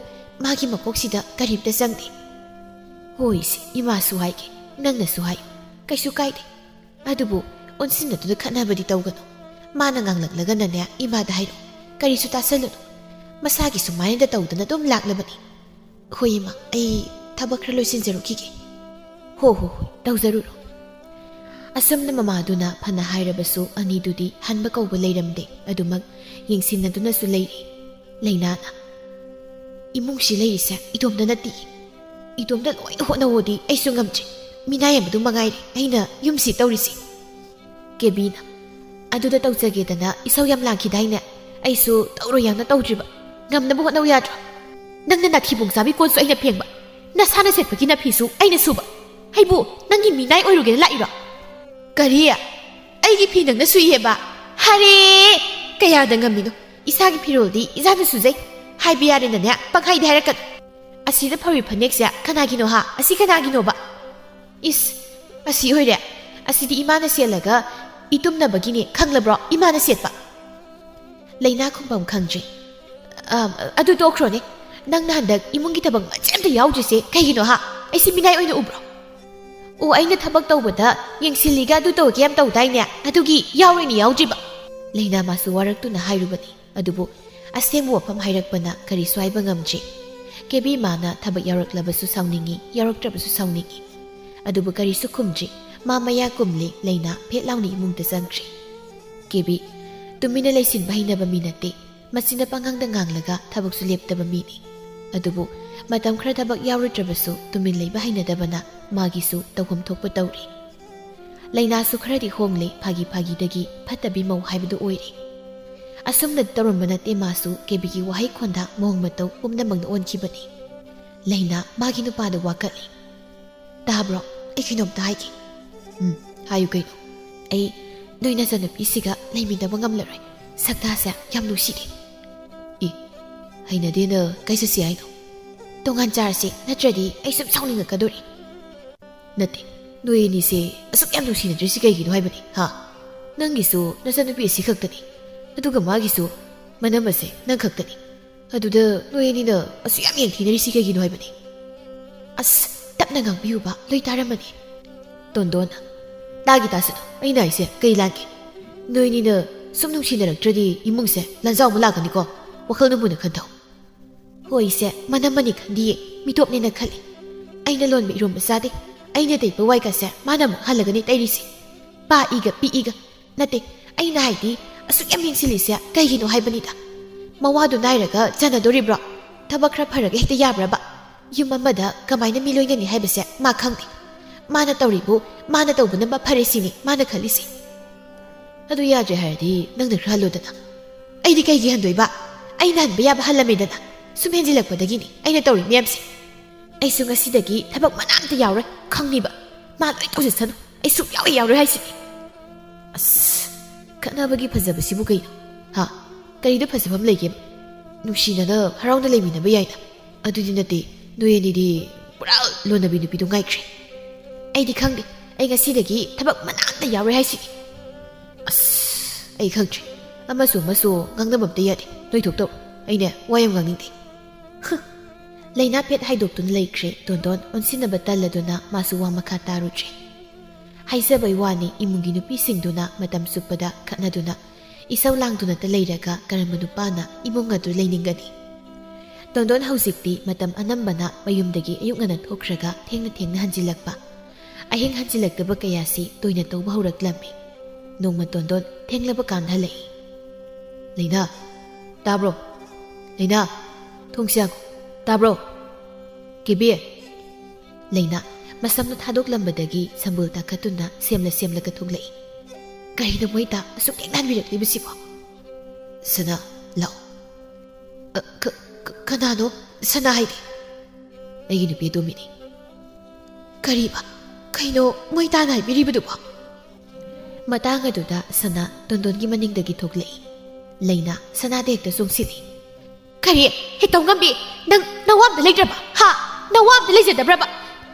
ꯃꯥꯒꯤ ꯃꯀꯣꯛꯁꯤꯗ ꯀꯔꯤꯝꯇ ꯆꯪꯗꯦ ꯍꯣꯏꯁꯦ ꯏꯃꯥꯁꯨ ꯍꯥꯏꯒꯦ ꯅꯪꯅꯁꯨ ꯍꯥꯏꯌꯨ ꯀꯩꯁꯨ ꯀꯥꯏꯗꯦ ꯑꯗꯨꯕꯨ ꯑꯣꯟꯁꯤꯟꯅꯗꯨꯅ ꯈꯠꯅꯕꯗꯤ ꯇꯧꯒꯅꯨ ꯃꯥꯅ ꯉꯥꯡꯂꯛꯂꯒꯅꯅꯦ ꯏꯃꯥꯗ ꯍꯥꯏꯔꯛꯎ ꯀꯔꯤꯁꯨ ꯇꯥꯁꯜꯂꯨꯅꯨ ꯃꯁꯥꯒꯤ ꯁꯨꯃꯥꯏꯅꯗ ꯇꯧꯗꯅ ꯑꯗꯨꯝ ꯂꯥꯛꯂꯕꯅꯤ ꯍꯣꯏ ꯏꯃꯥ ꯑꯩ ꯊꯕꯛ ꯈꯔ ꯂꯣꯏꯁꯤꯟꯖꯔꯨꯈꯤꯒꯦ ꯍꯣꯏ ꯇꯧꯖꯔꯨꯔꯣ ꯑꯁꯨꯝꯅ ꯃꯃꯥꯗꯨꯅ ꯐꯅ ꯍꯥꯏꯔꯕꯁꯨ ꯑꯅꯤꯗꯨꯗꯤ ꯍꯟꯕ ꯀꯧꯕ ꯂꯩꯔꯝꯗꯦ ꯑꯗꯨꯃꯛ ꯌꯦꯡꯁꯤꯟꯅꯗꯨꯅꯁꯨ ꯂꯩꯔꯤ ꯂꯩꯅꯥꯅ ꯏꯃꯨꯡꯁꯤ ꯂꯩꯔꯤꯁꯦ ꯏꯇꯣꯝꯇ ꯅꯠꯇꯦ ꯏꯇꯣꯝꯇ ꯂꯣꯏꯅ ꯍꯣꯠꯅꯧꯗꯤ ꯑꯩꯁꯨ ꯉꯝꯗ꯭ꯔꯤ ꯃꯤꯅꯥꯏ ꯑꯃꯗꯨ ꯃꯉꯥꯏꯔꯦ ꯑꯩꯅ ꯌꯨꯝꯁꯤ ꯇꯧꯔꯤꯁꯤ ꯀꯦꯕꯤꯅ ꯑꯗꯨꯗ ꯇꯧꯖꯒꯦꯗꯅ ꯏꯁꯧ ꯌꯥꯝ ꯂꯥꯡꯈꯤꯗꯥꯏꯅꯦ ꯑꯩꯁꯨ ꯇꯧꯔꯣꯏ ꯌꯥꯝꯅ ꯇꯧꯗ꯭ꯔꯤꯕ ꯉꯝꯅꯕ ꯍꯣꯠꯅꯧ ꯌꯥꯗ꯭ꯔꯣ ꯅꯪꯅ ꯅꯥꯊꯤꯕꯣꯡ ꯆꯥꯕꯤ ꯀꯣꯟꯁꯨ ꯑꯩꯅ ꯐꯦꯡꯕ ꯅꯁꯥꯅ ꯁꯦꯠꯄꯒꯤ ꯅꯐꯤꯁꯨ ꯑꯩꯅ ꯁꯨꯕ ꯍꯩꯕꯨ ꯅꯪꯒꯤ ꯃꯤꯅꯥꯏ ꯑꯣꯏꯔꯨꯒꯦꯅ ꯂꯥꯛꯏꯔꯣ ꯀꯔꯤ ꯑꯩꯒꯤ ꯐꯤ ꯅꯪꯅ ꯁꯨꯏꯌꯦꯕ ꯍꯔꯦ ꯀꯌꯥꯗ ꯉꯝꯃꯤꯅꯣ ꯏꯁꯥꯒꯤ ꯐꯤꯔꯣꯜꯗꯤ ꯏꯁꯥꯅ ꯁꯨꯖꯩ ꯍꯥꯏꯕ ꯌꯥꯔꯦꯅꯅꯦ ꯄꯪꯍꯥꯏꯗꯤ ꯍꯥꯏꯔꯛꯀꯅꯨ ꯑꯁꯤꯗ ꯐꯧꯔꯤ ꯐꯅꯦꯛꯁꯦ ꯀꯅꯥꯒꯤꯅꯣ ꯍꯥ ꯑꯁꯤ ꯀꯅꯥꯒꯤꯅꯣꯕ ꯏꯁ ꯑꯁꯤ ꯑꯣꯏꯔꯦ ꯑꯁꯤꯗꯤ ꯏꯃꯥꯅ ꯁꯦꯠꯂꯒ ꯏꯇꯨꯝꯅꯕꯒꯤꯅꯦ ꯈꯪꯂꯕ꯭ꯔꯣ ꯏꯃꯥꯅ ꯁꯦꯠꯄ ꯂꯩꯅꯥ ꯈꯨꯝꯐꯝ ꯈꯪꯗ꯭ꯔꯤ ꯑꯗꯨ ꯇꯣꯛꯈ꯭ꯔꯣꯅꯦ ꯅꯪꯅ ꯍꯟꯗꯛ ꯏꯃꯨꯡꯒꯤ ꯊꯕꯛ ꯃꯆꯦ ꯑꯝꯇ ꯌꯥꯎꯗ꯭ꯔꯤꯁꯦ ꯀꯩꯒꯤꯅꯣ ꯍꯥ ꯑꯩꯁꯤ ꯃꯤꯅꯥꯏ ꯑꯣꯏꯅ ꯎꯕ꯭ꯔꯣ ꯑꯣ ꯑꯩꯅ ꯊꯕꯛ ꯇꯧꯕꯗ ꯌꯦꯡꯁꯤꯜꯂꯤꯒ ꯑꯗꯨ ꯇꯧꯒꯦ ꯌꯥꯝ ꯇꯧꯗꯥꯏꯅꯦ ꯑꯗꯨꯒꯤ ꯌꯥꯎꯔꯤꯅꯤ ꯌꯥꯎꯗ꯭ꯔꯤꯕ ꯂꯩꯅꯥ ꯃꯥꯁꯨ ꯋꯥꯔꯛꯇꯨꯅ ꯍꯥꯏꯔꯨꯕꯅꯤ ꯑꯗꯨꯕꯨ ꯑꯁꯦꯡꯕ ꯋꯥꯐꯝ ꯍꯥꯏꯔꯛꯄꯅ ꯀꯔꯤꯁꯨ ꯍꯥꯏꯕ ꯉꯝꯗ꯭ꯔꯤ ꯀꯦꯕꯤ ꯃꯥꯅ ꯊꯕꯛ ꯌꯥꯎꯔꯛꯂꯕꯁꯨ ꯁꯥꯎꯅꯤꯡꯉꯤ ꯌꯥꯎꯔꯛꯇ꯭ꯔꯕꯁꯨ ꯁꯥꯎꯅꯤꯡꯉꯤ ꯑꯗꯨꯕꯨ ꯀꯔꯤꯁꯨ ꯈꯨꯝꯗ꯭ꯔꯤ ꯃꯥ ꯃꯌꯥ ꯀꯨꯝꯂꯤ ꯂꯩꯅꯥ ꯐꯦꯠ ꯂꯥꯎꯅ ꯏꯃꯨꯡꯗ ꯆꯪꯈ꯭ꯔꯤ ꯀꯦꯕꯤ ꯇꯨꯃꯤꯟꯅ ꯂꯩꯁꯤꯟꯕ ꯍꯩꯅꯕ ꯃꯤ ꯅꯠꯇꯦ ꯃꯁꯤꯅ ꯄꯪꯉꯥꯡꯗ ꯉꯥꯡꯂꯒ ꯊꯕꯛꯁꯨ ꯂꯦꯞꯇꯕ ꯃꯤꯅꯤ ꯑꯗꯨꯕꯨ ꯃꯇꯝ ꯈꯔ ꯊꯕꯛ ꯌꯥꯎꯔꯨꯗ꯭ꯔꯕꯁꯨ ꯇꯨꯃꯤꯟ ꯂꯩꯕ ꯍꯩꯅꯗꯕꯅ ꯃꯥꯒꯤꯁꯨ ꯇꯧꯐꯝ ꯊꯣꯛꯄ ꯇꯧꯔꯤ ꯂꯩꯅꯥꯁꯨ ꯈꯔꯗꯤ ꯍꯣꯡꯂꯤ ꯐꯥꯒꯤꯗꯒꯤ ꯐꯠꯇꯕꯤ ꯃꯧ ꯍꯥꯏꯕꯗꯨ ꯑꯣꯏꯔꯤ ꯑꯁꯨꯝꯅ ꯇꯧꯔꯝꯕ ꯅꯠꯇꯦ ꯃꯥꯁꯨ ꯀꯦꯕꯤꯒꯤ ꯋꯥꯍꯩ ꯈꯣꯟꯊ ꯃꯑꯣꯡ ꯃꯇꯧ ꯄꯨꯝꯅꯃꯛꯅ ꯑꯣꯟꯈꯤꯕꯅꯤ ꯂꯩꯅꯥ ꯃꯥꯒꯤ ꯅꯨꯄꯥꯗ ꯋꯥꯀꯠꯂꯤ ꯇꯥꯕ꯭ꯔꯣ ꯑꯩ ꯀꯩꯅꯣꯝꯇ ꯍꯥꯏꯒꯦ ꯍꯥꯏꯌꯨ ꯀꯩꯅꯣ ꯑꯩ ꯅꯣꯏ ꯅꯆꯟꯅꯨꯄꯤꯁꯤꯒ ꯂꯩꯃꯤꯟꯅꯕ ꯉꯝꯂꯔꯣꯏ ꯁꯛꯇꯥꯁꯦ ꯌꯥꯝ ꯅꯨꯡꯁꯤꯗꯦ ꯍꯩꯅꯗꯦꯅ ꯀꯩ ꯆꯠꯁꯤ ꯍꯥꯏꯅꯣ ꯇꯣꯉꯥꯟ ꯆꯥꯔꯁꯤ ꯅꯠꯇ꯭ꯔꯗꯤ ꯑꯩ ꯁꯨꯝ ꯁꯥꯎꯅꯤꯡꯉꯛꯀꯗꯣꯔꯤ ꯅꯠꯇꯦ ꯅꯣꯏ ꯑꯅꯤꯁꯦ ꯑꯁꯨꯛ ꯌꯥꯝ ꯅꯨꯡꯁꯤꯅꯗ꯭ꯔꯤꯁꯤ ꯀꯩꯒꯤꯅꯣ ꯍꯥꯏꯕꯅꯤ ꯅꯪꯒꯤꯁꯨ ꯅꯆꯟꯅꯨꯄꯤ ꯑꯁꯤ ꯈꯛꯇꯅꯤ ꯑꯗꯨꯒ ꯃꯥꯒꯤꯁꯨ ꯃꯅꯝ ꯑꯁꯦ ꯅꯪ ꯈꯛꯇꯅꯤ ꯑꯗꯨꯗ ꯅꯣꯏ ꯑꯅꯤꯅ ꯑꯁꯨꯛ ꯌꯥꯝ ꯌꯦꯡꯊꯤꯅꯔꯤꯁꯤ ꯀꯩꯒꯤꯅꯣ ꯍꯥꯏꯕꯅꯤ ꯑꯁ ꯇꯞꯅ ꯉꯥꯡꯕꯤꯌꯨꯕ ꯂꯣꯏ ꯇꯥꯔꯝꯃꯅꯤ ꯇꯣꯟꯗꯣꯟ ꯇꯥꯒꯤ ꯇꯥꯁꯅꯨ ꯑꯩꯅ ꯍꯥꯏꯁꯦ ꯀꯩ ꯂꯥꯟꯒꯦ ꯅꯣꯏ ꯑꯅꯤꯅ ꯁꯨꯝ ꯅꯨꯡꯁꯤꯅꯔꯛꯇ꯭ꯔꯗꯤ ꯏꯃꯨꯡꯁꯦ ꯂꯥꯟꯖꯥꯎ ꯑꯃ ꯂꯥꯛꯀꯅꯤꯀꯣ ꯋꯥꯈꯜ ꯃꯨꯟꯅ ꯈꯟꯊꯧ ꯍꯣꯏꯁꯦ ꯃꯅꯝꯃꯅꯤ ꯈꯟꯗꯤꯌꯦ ꯃꯤꯇꯣꯞꯅꯦꯅ ꯈꯜꯂꯤ ꯑꯩꯅ ꯂꯣꯟꯕ ꯏꯔꯣꯝꯕ ꯆꯥꯗꯦ ꯑꯩꯅ ꯇꯩꯕ ꯋꯥꯏꯒꯁꯦ ꯃꯥꯅ ꯑꯃꯨꯛ ꯍꯜꯂꯒꯅꯤ ꯇꯩꯔꯤꯁꯦ ꯄꯥꯏꯒ ꯄꯤꯛꯏꯒ ꯅꯠꯇꯦ ꯑꯩꯅ ꯍꯥꯏꯗꯤ ꯑꯁꯨꯛ ꯌꯥꯝ ꯌꯦꯡꯁꯤꯜꯂꯤꯁꯦ ꯀꯩꯒꯤꯅꯣ ꯍꯥꯏꯕꯅꯤꯗ ꯃꯋꯥꯗꯨ ナꯏꯔꯒ ꯆꯟꯅꯗꯣꯔꯤꯕ꯭ꯔꯣ ꯊꯕꯛ ꯈꯔ ꯐꯔꯒ ꯍꯦꯛꯇ ꯌꯥꯕ꯭ꯔꯕ ꯌꯨꯝ ꯑꯃꯗ ꯀꯃꯥꯏꯅ ꯃꯤ ꯂꯣꯏꯅꯅꯤ ꯍꯥꯏꯕꯁꯦ ꯃꯥ ꯈꯪꯗꯦ ꯃꯥꯅ ꯇꯧꯔꯤꯕꯨ ꯃꯥꯅ ꯇꯧꯕꯅ ꯐꯔꯦ ꯁꯤꯅꯤ ꯃꯥꯅ ꯈꯜꯂꯤꯁꯤ ꯑꯗꯨ ꯌꯥꯗ꯭ꯔꯦ ꯍꯥꯏꯔꯗꯤ ꯅꯪꯅ ꯈꯔ ꯍꯜꯂꯣꯗꯅ ꯑꯩꯗꯤ ꯀꯩꯒꯤ ꯍꯟꯗꯣꯏꯕ ꯑꯩꯅ ꯍꯟꯕ ꯌꯥꯕ ꯍꯜꯂꯝꯃꯦꯗꯅ ꯁꯨꯝ ꯍꯦꯟꯖꯤꯜꯂꯛꯄꯗꯒꯤꯅꯤ ꯑꯩꯅ ꯇꯧꯔꯤ ꯃꯌꯥꯝꯁꯦ ꯑꯩꯁꯨ ꯉꯁꯤꯗꯒꯤ ꯊꯕꯛ ꯃꯅꯥꯝꯇ ꯌꯥꯎꯔꯣꯏ ꯈꯪꯅꯤꯕ ꯃꯥ ꯂꯣꯏ ꯇꯧꯖꯁꯅꯨ ꯑꯩ ꯁꯨꯛ ꯌꯥꯎꯔꯣꯏ ꯍꯥꯏꯁꯤꯅꯤ ꯑꯁ ꯈꯠꯅꯕꯒꯤ ꯐꯖꯕꯁꯤꯕꯨ ꯀꯩꯅꯣ ꯀꯔꯤꯗ ꯐꯖꯐꯝ ꯂꯩꯒꯦꯕ ꯅꯨꯡꯁꯤꯅꯅ ꯍꯔꯥꯎꯅ ꯂꯩꯃꯤꯟꯅꯕ ꯌꯥꯏꯅ ꯑꯗꯨꯗꯤ ꯅꯠꯇꯦ ꯅꯣꯏ ꯑꯅꯤꯗꯤ ꯄꯨꯔꯥ ꯂꯣꯟꯅꯕꯤ ꯅꯨꯄꯤꯗꯣ ꯉꯥꯏꯈ꯭ꯔꯦ ꯑꯩꯗꯤ ꯈꯪꯗꯦ ꯑꯩ ꯉꯁꯤꯗꯒꯤ ꯊꯕꯛ ꯃꯅꯥꯝꯇ ꯌꯥꯎꯔꯣꯏ ꯍꯥꯏꯁꯤꯅꯤ ꯑꯁ ꯑꯩ ꯈꯪꯗ꯭ꯔꯦ ꯑꯃꯁꯨ ꯉꯥꯡꯅꯕ ꯑꯝꯇ ꯌꯥꯗꯦ ꯅꯣꯏ ꯊꯣꯛꯇꯧ ꯑꯩꯅꯦ ꯋꯥ ꯌꯥꯝ ꯉꯥꯡꯅꯤꯡꯗꯦ ꯂꯩꯅꯥ ꯐꯦꯠ ꯍꯥꯏꯗꯣꯛꯇꯨꯅ ꯂꯩꯈ꯭ꯔꯦ ꯇꯣꯟꯗꯣꯟ ꯑꯣꯟꯁꯤꯟꯅꯕ ꯇꯜꯂꯗꯨꯅ ꯃꯥꯁꯨ ꯋꯥ ꯃꯈꯥ ꯇꯥꯔꯨꯗ꯭ꯔꯦ ꯍꯥꯏꯖꯕꯩ ꯋꯥꯅꯤ ꯏꯃꯨꯡꯒꯤ ꯅꯨꯄꯤꯁꯤꯡꯗꯨꯅ ꯃꯇꯝ ꯆꯨꯞꯄꯗ ꯈꯠꯅꯗꯨꯅ ꯏꯁꯧ ꯂꯥꯡꯗꯨꯅꯇ ꯂꯩꯔꯒ ꯀꯔꯝꯕ ꯅꯨꯄꯥꯅ ꯏꯃꯨꯡ ꯑꯗꯨ ꯂꯩꯅꯤꯡꯒꯅꯤ ꯇꯣꯟꯗꯣꯟ ꯍꯧꯖꯤꯛꯇꯤ ꯃꯇꯝ ꯑꯅꯝꯕꯅ ꯃꯌꯨꯝꯗꯒꯤ ꯑꯌꯨꯛ ꯉꯟꯅ ꯊꯣꯛꯈ꯭ꯔꯒ ꯊꯦꯡꯅ ꯍꯟꯖꯤꯜꯂꯛꯄ ꯑꯍꯤꯡ ꯍꯟꯖꯤꯜꯂꯛꯇꯕ ꯀꯌꯥꯁꯤ ꯇꯣꯏꯅ ꯇꯧꯕ ꯍꯧꯔꯛꯂꯝꯃꯤ ꯅꯣꯡꯃ ꯇꯣꯟꯗꯣꯟ ꯊꯦꯡꯂꯕ ꯀꯥꯟꯗ ꯍꯜꯂꯛꯏ ꯂꯩꯅꯥ ꯇꯥꯕ꯭ꯔꯣ ꯂꯩꯅꯥ ꯊꯣꯡꯁꯤꯌꯥ ꯇꯥꯕ꯭ꯔꯣ ꯀꯦꯕꯤ ꯂꯩꯅꯥ ꯃꯁꯝꯅ ꯊꯥꯗꯣꯛꯂꯝꯕꯗꯒꯤ ꯁꯝꯕꯨꯜ ꯇꯥꯈꯠꯇꯨꯅ ꯁꯦꯝꯂꯒ ꯊꯣꯛꯂꯛꯏ ꯀꯔꯤꯅꯣ ꯃꯣꯏꯇ ꯑꯁꯨꯛ ꯊꯦꯡꯅꯍꯟꯕꯤꯔꯛꯂꯤꯕꯁꯤꯕꯣ ꯁꯅꯥ ꯂꯥꯛꯑꯣ ꯀꯅꯥꯅꯣ ꯁꯅꯥ ꯍꯥꯏꯗꯤ ꯑꯩꯒꯤ ꯅꯨꯄꯤ ꯑꯇꯣꯝꯕꯤꯅꯤ ꯀꯔꯤꯕ ꯀꯩꯅꯣ ꯃꯣꯏ ꯇꯥꯅ ꯍꯥꯏꯕꯤꯔꯤꯕꯗꯨꯕꯣ ꯃꯇꯥꯡ ꯑꯗꯨꯗ ꯁꯅꯥ ꯇꯣꯟꯗꯣꯟꯒꯤ ꯃꯅꯤꯡꯗꯒꯤ ꯊꯣꯛꯂꯛꯏ ꯂꯩꯅꯥ ꯁꯅꯥꯗ ꯍꯦꯛꯇ ꯆꯣꯡꯁꯤꯜꯂꯤ ꯀꯔꯤ ꯍꯦꯛꯇꯧ ꯉꯝꯕꯤ ꯅꯪ ꯅꯋꯥꯝꯗ ꯂꯩꯇ꯭ꯔꯕ ꯅꯋꯥꯝꯗ ꯂꯩꯖꯗꯕ꯭ꯔꯕ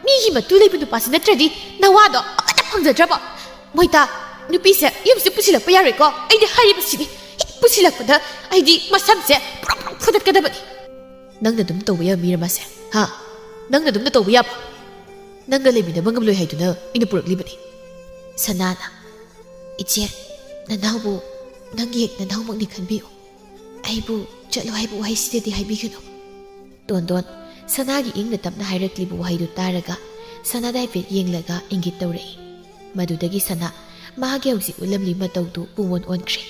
ꯃꯤꯒꯤ ꯃꯇꯨ ꯂꯩꯕ ꯅꯨꯄꯥꯁꯤ ꯅꯠꯇ꯭ꯔꯗꯤ ꯅꯋꯥꯗꯣ ꯑꯃꯠꯇ ꯐꯪꯖꯗ꯭ꯔꯕꯣ ꯃꯣꯏꯇ ꯅꯨꯄꯤꯁꯦ ꯌꯨꯝꯁꯦ ꯄꯨꯁꯤꯜꯂꯛꯄ ꯌꯥꯔꯣꯏꯀꯣ ꯑꯩꯗꯤ ꯍꯥꯏꯔꯤꯕꯁꯤꯅꯤ ꯍꯦꯛ ꯄꯨꯁꯤꯜꯂꯛꯄꯗ ꯑꯩꯗꯤ ꯃꯁꯝꯁꯦ ꯄꯨꯔꯞ ꯐꯨꯗꯠꯀꯗꯕꯅꯤ ꯅꯪꯅ ꯑꯗꯨꯝ ꯇꯧꯕ ꯌꯥꯕ ꯃꯤꯔꯃꯁꯦ ꯅꯪꯅ ꯑꯗꯨꯝꯅ ꯇꯧꯕ ꯌꯥꯕ ꯅꯪꯒ ꯂꯩꯃꯤꯟꯅꯕ ꯉꯝꯂꯣꯏ ꯍꯥꯏꯗꯨꯅ ꯑꯩꯅ ꯄꯨꯔꯛꯂꯤꯕꯅꯤ ꯁꯅꯥꯅ ꯏꯆꯦ ꯅꯅꯥꯎꯕꯨ ꯅꯪꯒꯤ ꯍꯦꯛ ꯅꯅꯥꯎꯃꯛꯅꯤ ꯈꯟꯕꯤꯌꯨ ꯑꯩꯕꯨ ꯆꯠꯂꯣ ꯍꯥꯏꯕ ꯋꯥꯍꯩꯁꯤꯗꯗꯤ ꯍꯥꯏꯕꯤꯒꯅꯨ ꯇꯣꯟꯗꯣꯟ ꯁꯅꯥꯒꯤ ꯏꯪꯅ ꯇꯞꯅ ꯍꯥꯏꯔꯛꯂꯤꯕ ꯋꯥꯍꯩꯗꯨ ꯇꯥꯔꯒ ꯁꯅꯥꯗ ꯍꯥꯏꯐꯦꯠ ꯌꯦꯡꯂꯒ ꯏꯪꯒꯤꯠ ꯇꯧꯔꯛꯏ ꯃꯗꯨꯗꯒꯤ ꯁꯅꯥ ꯃꯥꯒꯤ ꯍꯧꯖꯤꯛ ꯎꯠꯂꯝꯂꯤ ꯃꯇꯧꯗꯨ ꯄꯨꯡꯑꯣꯟ ꯑꯣꯟꯈ꯭ꯔꯦ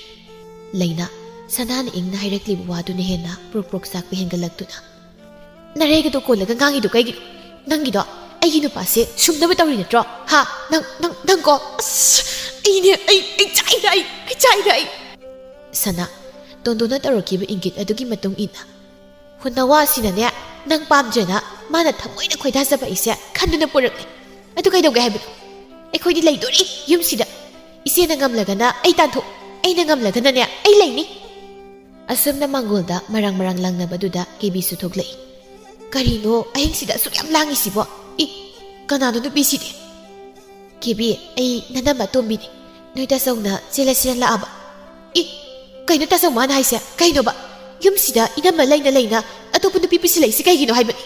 ꯂꯩꯅꯥ ꯁꯅꯥꯅ ꯏꯪꯅ ꯍꯥꯏꯔꯛꯂꯤꯕ ꯋꯥꯗꯨꯅ ꯍꯦꯟꯅ ꯄ꯭ꯔꯣꯛ ꯆꯥꯛꯄ ꯍꯦꯟꯒꯠꯂꯛꯇꯨꯅ ꯅꯔꯩꯒꯗꯣ ꯀꯣꯜꯂꯒ ꯉꯥꯡꯉꯤꯗꯣ ꯀꯩꯒꯤꯅꯣ ꯅꯪꯒꯤꯗꯣ ꯑꯩꯒꯤ ꯅꯨꯄꯥꯁꯦ ꯁꯨꯝꯅꯕ ꯇꯧꯔꯤ ꯅꯠꯇ꯭ꯔꯣ ꯅꯪꯀꯣ ꯑꯁ ꯑꯩꯅꯦ ꯑꯩ ꯆꯥꯏꯗ ꯁꯅꯥ ꯇꯣꯟꯗꯣꯟꯅ ꯇꯧꯔꯛꯈꯤꯕ ꯏꯪꯒꯤꯠ ꯑꯗꯨꯒꯤ ꯃꯇꯨꯡ ꯏꯟꯅ ꯅꯋꯥꯁꯤꯅꯅꯦ ꯅꯪ ꯄꯥꯝꯗ꯭ꯔꯦꯅ ꯃꯥꯅ ꯊꯃꯣꯏꯅ ꯈꯣꯏꯗꯥꯖꯕ ꯑꯩꯁꯦ ꯈꯟꯗꯨꯅ ꯄꯨꯔꯛꯂꯦ ꯑꯗꯨ ꯀꯩꯗꯧꯒꯦ ꯍꯥꯏꯕꯅꯣ ꯑꯩꯈꯣꯏꯗꯤ ꯂꯩꯗꯣꯔꯤ ꯌꯨꯝꯁꯤꯗ ꯏꯆꯦꯅ ꯉꯝꯂꯒꯅ ꯑꯩ ꯇꯥꯟꯊꯣꯛ ꯑꯩꯅ ꯉꯝꯂꯒꯅꯅꯦ ꯑꯩ ꯂꯩꯅꯤ ꯑꯁꯨꯝꯅ ꯃꯥꯡꯒꯣꯜꯗ ꯃꯔꯥꯡ ꯂꯪꯅꯕꯗꯨꯗ ꯀꯦꯕꯤꯁꯨ ꯊꯣꯛꯂꯛꯏ ꯀꯔꯤꯅꯣ ꯑꯍꯤꯡꯁꯤꯗ ꯑꯁꯨꯛ ꯌꯥꯝ ꯂꯥꯡꯉꯤꯁꯤꯕꯣ ꯀꯅꯥꯅꯣ ꯅꯨꯄꯤꯁꯤꯗꯤ ꯀꯦꯕꯤ ꯑꯩ ꯅꯅꯝꯕ ꯑꯇꯣꯝꯕꯤꯅꯤ ꯅꯣꯏ ꯇꯥꯆꯧꯅ ꯆꯦꯜꯂꯁꯤꯅ ꯂꯥꯛꯑꯕ ꯀꯩꯅꯣ ꯇꯥꯆꯧ ꯃꯥꯅ ꯍꯥꯏꯁꯦ ꯀꯩꯅꯣꯕ ꯌꯨꯝꯁꯤꯗ ꯏꯅꯝꯃ ꯂꯩꯅ ꯑꯇꯣꯞꯄ ꯅꯨꯄꯤ ꯄꯨꯁꯤꯜꯂꯛꯏꯁꯤ ꯀꯩꯒꯤꯅꯣ ꯍꯥꯏꯕꯅꯤ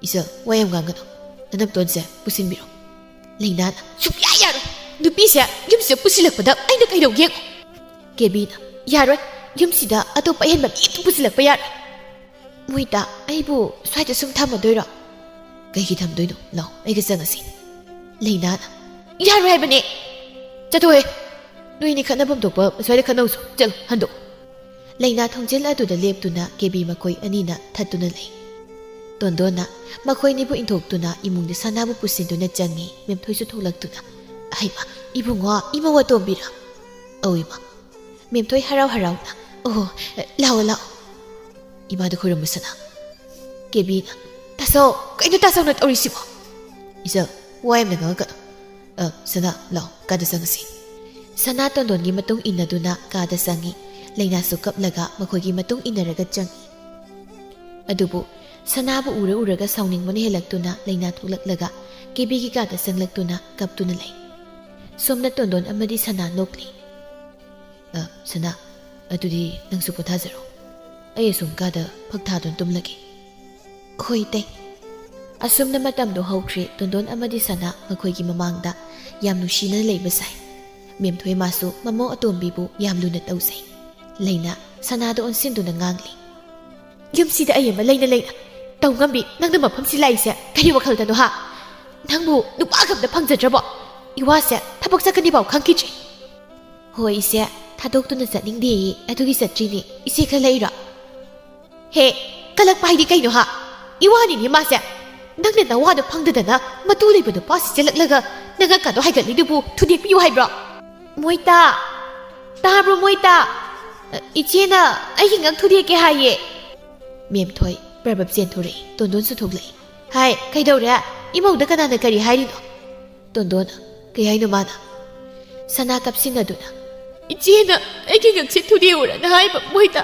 ꯏꯆꯜ ꯋꯥ ꯌꯥꯝ ꯉꯥꯡꯒꯅꯨ ꯅꯅꯝꯇꯣꯟꯁꯦ ꯄꯨꯁꯤꯟꯕꯤꯔꯣ ꯂꯩꯅꯥꯅ ꯁꯨꯛꯌꯥ ꯌꯥꯔꯣꯏ ꯅꯨꯄꯤꯁꯦ ꯌꯨꯝꯁꯤꯗ ꯄꯨꯁꯤꯜꯂꯛꯄꯗ ꯑꯩꯅ ꯀꯩꯗꯧꯒꯦ ꯀꯦꯕꯤꯅ ꯌꯥꯔꯣꯏ ꯌꯨꯝꯁꯤꯗ ꯑꯇꯣꯞꯄ ꯑꯍꯦꯟꯕ ꯃꯤ ꯑꯃꯇ ꯄꯨꯁꯤꯜꯂꯛꯄ ꯌꯥꯔꯣꯏ ꯃꯣꯏꯇꯥ ꯑꯩꯕꯨ ꯁ꯭ꯋꯥꯏꯗ ꯁꯨꯝ ꯊꯝꯃꯗꯣꯏꯔꯣ ꯀꯩꯒꯤ ꯊꯝꯗꯣꯏꯅꯣ ꯂꯥꯎ ꯑꯩꯒ ꯆꯪꯉꯁꯤ ꯂꯩꯅꯥꯅ ꯌꯥꯔꯣꯏ ꯍꯥꯏꯕꯅꯦ ꯆꯠꯊꯣꯛꯑꯦ ꯅꯣꯏꯅꯤ ꯈꯠꯅꯐꯝ ꯊꯣꯛꯄ ꯁ꯭ꯋꯥꯏꯗ ꯈꯠꯅꯧꯁꯨ ꯆꯠꯂꯣ ꯍꯟꯗꯣꯛ ꯂꯩꯅꯥ ꯊꯣꯡꯖꯦꯜ ꯑꯗꯨꯗ ꯂꯦꯞꯇꯨꯅ ꯀꯦꯕꯤ ꯃꯈꯣꯏ ꯑꯅꯤꯅ ꯊꯠꯇꯨꯅ ꯂꯩ ꯇꯣꯟꯗꯣꯟꯅ ꯃꯈꯣꯏꯅꯤꯕꯨ ꯏꯟꯊꯣꯛꯇꯨꯅ ꯏꯃꯨꯡꯗ ꯁꯅꯥꯕꯨ ꯄꯨꯁꯤꯟꯗꯨꯅ ꯆꯪꯉꯤ ꯃꯦꯝꯊꯣꯏꯁꯨ ꯊꯣꯛꯂꯛꯇꯨꯅ ꯍꯩꯃ ꯏꯕꯨꯡꯉꯣ ꯏꯃꯧ ꯑꯇꯣꯝꯕꯤꯔ ꯑꯧ ꯏꯃꯥ ꯃꯦꯝꯊꯣꯏ ꯍꯔꯥꯎ ꯍꯔꯥꯎꯅ ꯑꯣ ꯂꯥꯛꯑꯣ ꯂꯥꯛꯑꯣ ꯏꯃꯥꯗ ꯈꯣꯏꯔꯝꯕ ꯁꯅꯥ ꯀꯦꯕꯤꯅ ꯇꯥꯆꯧ ꯀꯩꯅꯣ ꯇꯥꯆꯧꯅ ꯇꯧꯔꯤꯁꯤꯕꯣ ꯏꯆꯜ ꯋꯥ ꯌꯥꯝꯅ ꯉꯥꯡꯉꯛꯀꯅꯨ ꯁꯅꯥ ꯂꯥꯛꯑꯣ ꯀꯥꯗ ꯆꯪꯉꯁꯤ ꯁꯅꯥ ꯇꯣꯟꯗꯣꯟꯒꯤ ꯃꯇꯨꯡ ꯏꯟꯅꯗꯨꯅ ꯀꯥꯗ ꯆꯪꯉꯤ ꯂꯩꯅꯥꯁꯨ ꯀꯞꯂꯒ ꯃꯈꯣꯏꯒꯤ ꯃꯇꯨꯡ ꯏꯟꯅꯔꯒ ꯆꯪꯉꯤ ꯑꯗꯨꯕꯨ ꯁꯅꯥꯕꯨ ꯎꯔ ꯁꯥꯎꯅꯤꯡꯕꯅ ꯍꯦꯜꯂꯛꯇꯨꯅ ꯂꯩꯅꯥ ꯊꯣꯛꯂꯛꯂꯒ ꯀꯦꯕꯤꯒꯤ ꯀꯥꯗ ꯆꯪꯂꯛꯇꯨꯅ ꯀꯞꯇꯨꯅ ꯂꯩ ꯁꯣꯝꯅ ꯇꯣꯟꯗꯣꯟ ꯑꯃꯗꯤ ꯁꯅꯥ ꯅꯣꯛꯂꯤ ꯁꯅꯥ ꯑꯗꯨꯗꯤ ꯅꯪꯁꯨ ꯄꯣꯊꯥꯖꯔꯣ ꯑꯩ ꯑꯁꯨꯝ ꯀꯥꯗ ꯐꯛ ꯊꯥꯗꯨꯅ ꯇꯨꯝꯂꯒꯦ ꯍꯣꯏ ꯇꯩ ꯑꯁꯨꯝꯅ ꯃꯇꯝꯗꯣ ꯍꯧꯈ꯭ꯔꯦ ꯇꯣꯟꯗꯣꯟ ꯑꯃꯗꯤ ꯁꯅꯥ ꯃꯈꯣꯏꯒꯤ ꯃꯃꯥꯡꯗ ꯌꯥꯝ ꯅꯨꯡꯁꯤꯅ ꯂꯩꯕ ꯁꯥꯏ ꯃꯦꯝꯊꯣꯏ ꯃꯥꯁꯨ ꯃꯃꯧ ꯑꯇꯣꯝꯕꯤꯕꯨ ꯌꯥꯝ ꯂꯨꯅ ꯇꯧꯖꯩ ꯂꯩꯅꯥ ꯁꯅꯥꯗ ꯑꯣꯟꯁꯤꯟꯗꯨꯅ ꯉꯥꯡꯂꯤ ꯌꯨꯝꯁꯤꯗ ꯑꯩ ꯑꯃ ꯂꯩꯅ ꯇꯧ ꯉꯝꯕꯤ ꯅꯪꯅ ꯃꯐꯝꯁꯤ ꯂꯥꯛꯏꯁꯦ ꯀꯔꯤ ꯋꯥꯈꯜꯗꯅꯣ ꯍꯥ ꯅꯪꯕꯨ ꯅꯨꯄꯥ ꯈꯛꯇ ꯐꯪꯖꯗ꯭ꯔꯕꯣ ꯏꯋꯥꯁꯦ ꯊꯕꯛ ꯆꯠꯀꯅꯤꯐꯥꯎ ꯈꯪꯈꯤꯗ꯭ꯔꯤ ꯍꯣꯏ ꯏꯆꯦ ꯊꯥꯗꯣꯛꯇꯨꯅ ꯆꯠꯅꯤꯡꯗꯦꯌꯦ ꯑꯗꯨꯒꯤ ꯆꯠꯇ꯭ꯔꯤꯅꯦ ꯏꯆꯦ ꯈꯔ ꯂꯩꯔꯣ ꯍꯦ ꯀꯜꯂꯛꯄ ꯍꯥꯏꯗꯤ ꯀꯩꯅꯣ ꯍꯥ ꯏꯋꯥꯅꯤꯅꯦ ꯃꯥꯁꯦ ꯅꯪꯅ ꯅꯋꯥꯗꯣ ꯐꯪꯗꯗꯅ ꯃꯇꯨ ꯂꯩꯕ ꯅꯨꯄꯥꯁꯤ ꯆꯦꯜꯂꯛꯂꯒ ꯅꯪꯉꯛꯀꯥꯗꯣ ꯍꯥꯏꯒꯠꯂꯤꯗꯨꯕꯨ ꯊꯨꯗꯦꯛꯄꯤꯌꯨ ꯍꯥꯏꯕ꯭ꯔꯣ ꯃꯣꯏꯇꯥ ꯇꯥꯕ꯭ꯔꯣ ꯃꯣꯏꯇꯥ ꯏꯆꯦꯅ ꯑꯩꯒꯤ ꯉꯛ ꯊꯨꯗꯦꯛꯀꯦ ꯍꯥꯏꯌꯦ ꯃꯦꯝꯊꯣꯏ ꯄ꯭ꯔꯕꯞ ꯆꯦꯟꯊꯣꯔꯛꯏ ꯇꯣꯟꯗꯣꯟꯁꯨ ꯊꯣꯛꯂꯛꯏ ꯍꯥꯏ ꯀꯩꯗꯧꯔꯦ ꯏꯃꯧꯗ ꯀꯅꯥꯅ ꯀꯔꯤ ꯍꯥꯏꯔꯤꯅꯣ ꯇꯣꯟꯗꯣꯟꯅ ꯀꯩ ꯍꯥꯏꯅꯣ ꯃꯥꯅ ꯁꯅꯥ ꯀꯞꯁꯤꯟꯅꯗꯨꯅ ꯏꯆꯦꯅ ꯑꯩꯒꯤ ꯉꯛꯁꯦ ꯊꯨꯗꯦꯛꯎꯔꯅ ꯍꯥꯏꯕ ꯃꯣꯏꯇꯥ